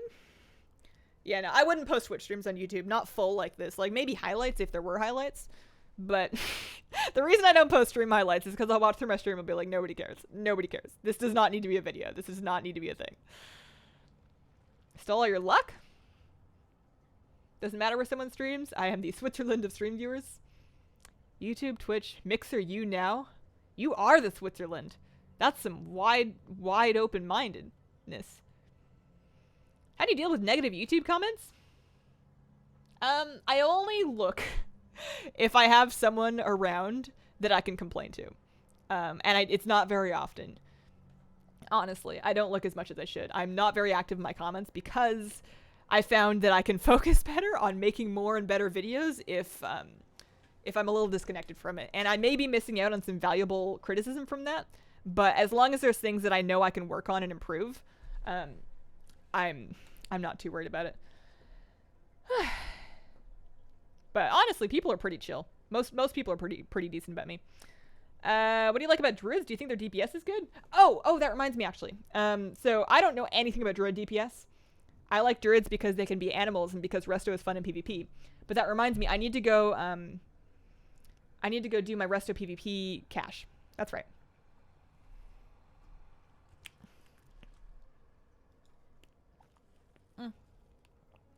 Yeah, no, I wouldn't post Twitch streams on YouTube. Not full like this. Like, maybe highlights if there were highlights. But the reason I don't post stream highlights is because I'll watch through my stream and be like, nobody cares. Nobody cares. This does not need to be a video. This does not need to be a thing. Stole all your luck? Doesn't matter where someone streams. I am the Switzerland of stream viewers. YouTube, Twitch, Mixer, you now. You are the Switzerland. That's some wide open-mindedness. How do you deal with negative YouTube comments? I only look if I have someone around that I can complain to. It's not very often. Honestly, I don't look as much as I should. I'm not very active in my comments because I found that I can focus better on making more and better videos if I'm a little disconnected from it. And I may be missing out on some valuable criticism from that, but as long as there's things that I know I can work on and improve, I'm not too worried about it. But honestly, people are pretty chill. Most people are pretty decent about me. What do you like about druids? Do you think their DPS is good? Oh, that reminds me actually. So I don't know anything about druid DPS. I like druids because they can be animals and because resto is fun in PvP. But that reminds me, I need to go do my resto PvP cache. That's right.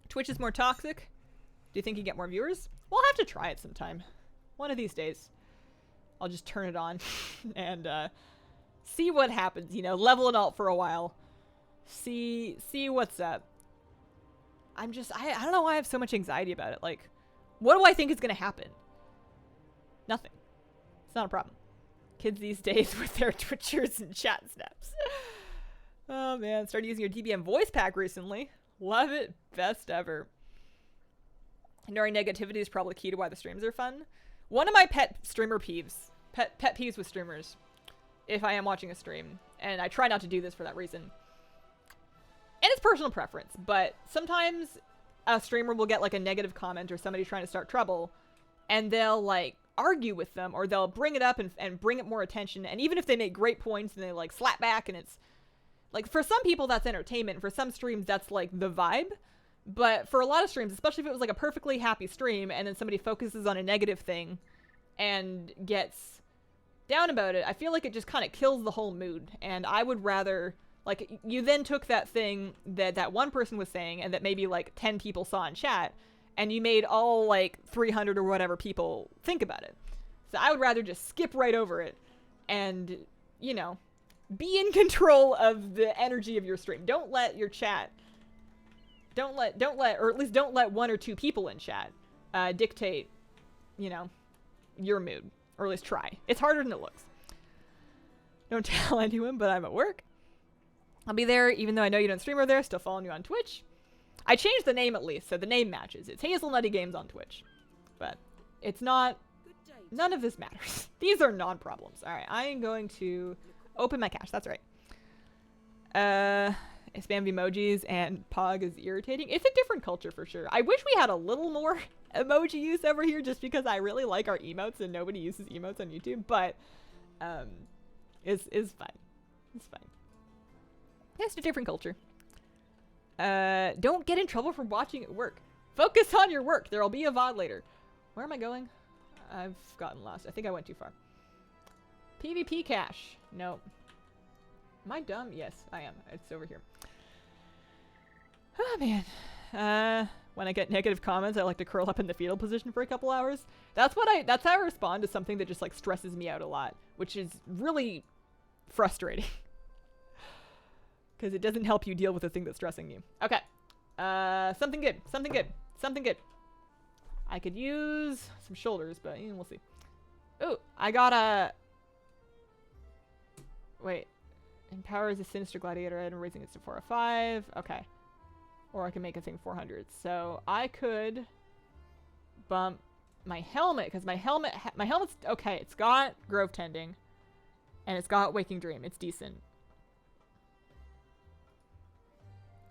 Twitch is more toxic. Do you think you get more viewers? We'll have to try it sometime. One of these days. I'll just turn it on and see what happens, you know, level it out for a while. See what's up. I don't know why I have so much anxiety about it. Like, what do I think is going to happen? Nothing. It's not a problem. Kids these days with their Twitchers and chat snaps. Oh man, started using your DBM voice pack recently. Love it. Best ever. Ignoring negativity is probably key to why the streams are fun. One of my pet peeves with streamers, if I am watching a stream, and I try not to do this for that reason, and it's personal preference, but sometimes a streamer will get like a negative comment or somebody trying to start trouble, and they'll like argue with them, or they'll bring it up and bring it more attention, and even if they make great points and they like slap back, and it's like, for some people that's entertainment, for some streams that's like the vibe. But for a lot of streams, especially if it was like a perfectly happy stream and then somebody focuses on a negative thing and gets down about it, I feel like it just kind of kills the whole mood. And I would rather, like, you then took that thing that one person was saying and that maybe like 10 people saw in chat, and you made all like 300 or whatever people think about it. So I would rather just skip right over it and, you know, be in control of the energy of your stream. Don't let your chat... Don't let, or at least don't let one or two people in chat dictate, you know, your mood. Or at least try. It's harder than it looks. Don't tell anyone, but I'm at work. I'll be there, even though I know you don't stream over there. Still following you on Twitch. I changed the name at least, so the name matches. It's Hazelnutty Games on Twitch. But it's not... None of this matters. These are non-problems. Alright, I am going to open my cache. That's right. Spam emojis and Pog is irritating. It's a different culture for sure. I wish we had a little more emoji use over here just because I really like our emotes and nobody uses emotes on YouTube, but it's fine. It's fine. It's a different culture. Don't get in trouble for watching at work. Focus on your work. There'll be a VoD later. Where am I going? I've gotten lost. I think I went too far. PvP cache. Nope. Am I dumb? Yes, I am. It's over here. Oh, man. When I get negative comments, I like to curl up in the fetal position for a couple hours. That's how I respond to something that just, like, stresses me out a lot, which is really frustrating. Because it doesn't help you deal with the thing that's stressing you. Okay. Something good. Something good. Something good. I could use some shoulders, but we'll see. Ooh, I got a... Wait. Empowers a Sinister Gladiator item, raising it to 405. Okay. Or I can make a thing 400. So I could bump my helmet, because my helmet's okay. It's got Grove Tending, and it's got Waking Dream. It's decent.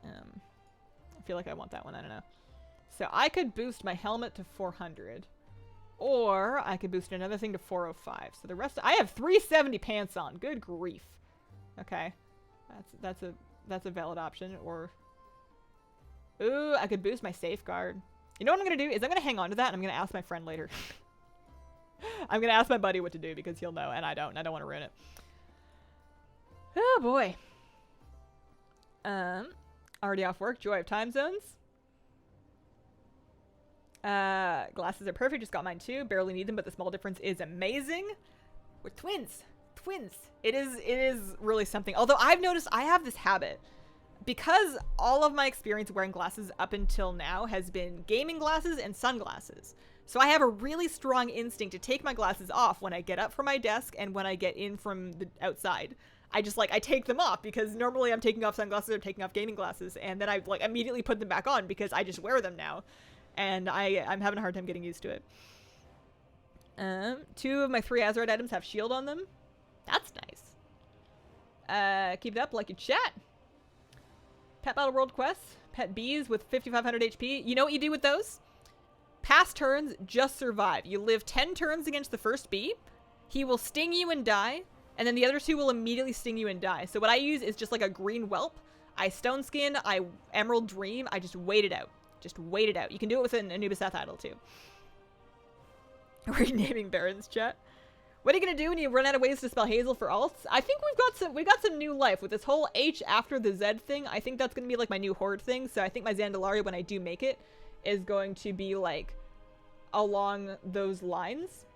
I feel like I want that one. I don't know. So I could boost my helmet to 400, or I could boost another thing to 405. So the rest, I have 370 pants on. Good grief. Okay, that's a valid option. Or, ooh, I could boost my safeguard. You know what I'm gonna do is I'm gonna hang on to that, and I'm gonna ask my friend later. I'm gonna ask my buddy what to do because he'll know, and I don't want to ruin it. Oh boy. Already off work. Joy of time zones. Glasses are perfect. Just got mine too. Barely need them, but the small difference is amazing. We're twins. Twins. It is really something. Although I've noticed I have this habit, because all of my experience wearing glasses up until now has been gaming glasses and sunglasses. So I have a really strong instinct to take my glasses off when I get up from my desk and when I get in from the outside. I take them off because normally I'm taking off sunglasses or taking off gaming glasses, and then I like immediately put them back on because I just wear them now. And I'm having a hard time getting used to it. 2 of my 3 Azerite items have shield on them. That's nice. Keep it up, like your chat. Pet Battle World quests. Pet bees with 5,500 HP. You know what you do with those? Past turns, just survive. You live 10 turns against the first bee. He will sting you and die. And then the other 2 will immediately sting you and die. So what I use is just like a green whelp. I stone skin. I emerald dream. I just wait it out. Just wait it out. You can do it with an Anubis Seth idol too. Renaming Barons, chat. What are you gonna do when you run out of ways to spell Hazel for alts? I think we've got some new life with this whole H after the Z thing. I think that's gonna be like my new horde thing. So I think my Zandalaria, when I do make it, is going to be like along those lines.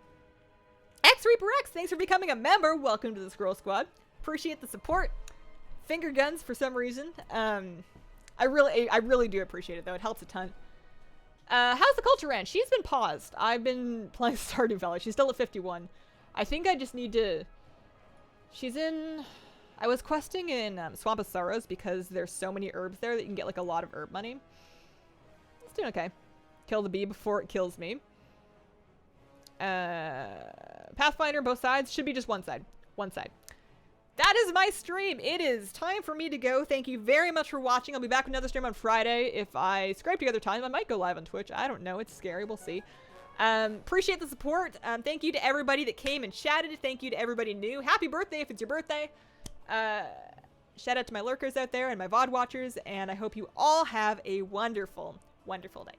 X Reaper X, thanks for becoming a member. Welcome to the Scroll Squad. Appreciate the support. Finger guns for some reason. I really do appreciate it though. It helps a ton. How's the Culture Ranch? She's been paused. I've been playing Stardew Valley. She's still at 51. I think I just need to... She's in... I was questing in Swamp of Sorrows because there's so many herbs there that you can get like a lot of herb money. It's doing okay. Kill the bee before it kills me. Pathfinder, both sides. Should be just one side. One side. That is my stream. It is time for me to go. Thank you very much for watching. I'll be back with another stream on Friday. If I scrape together time, I might go live on Twitch. I don't know. It's scary. We'll see. Appreciate the support. Thank you to everybody that came and chatted. Thank you to everybody new. Happy birthday if it's your birthday. Shout out to my lurkers out there and my VoD watchers. And I hope you all have a wonderful, wonderful day.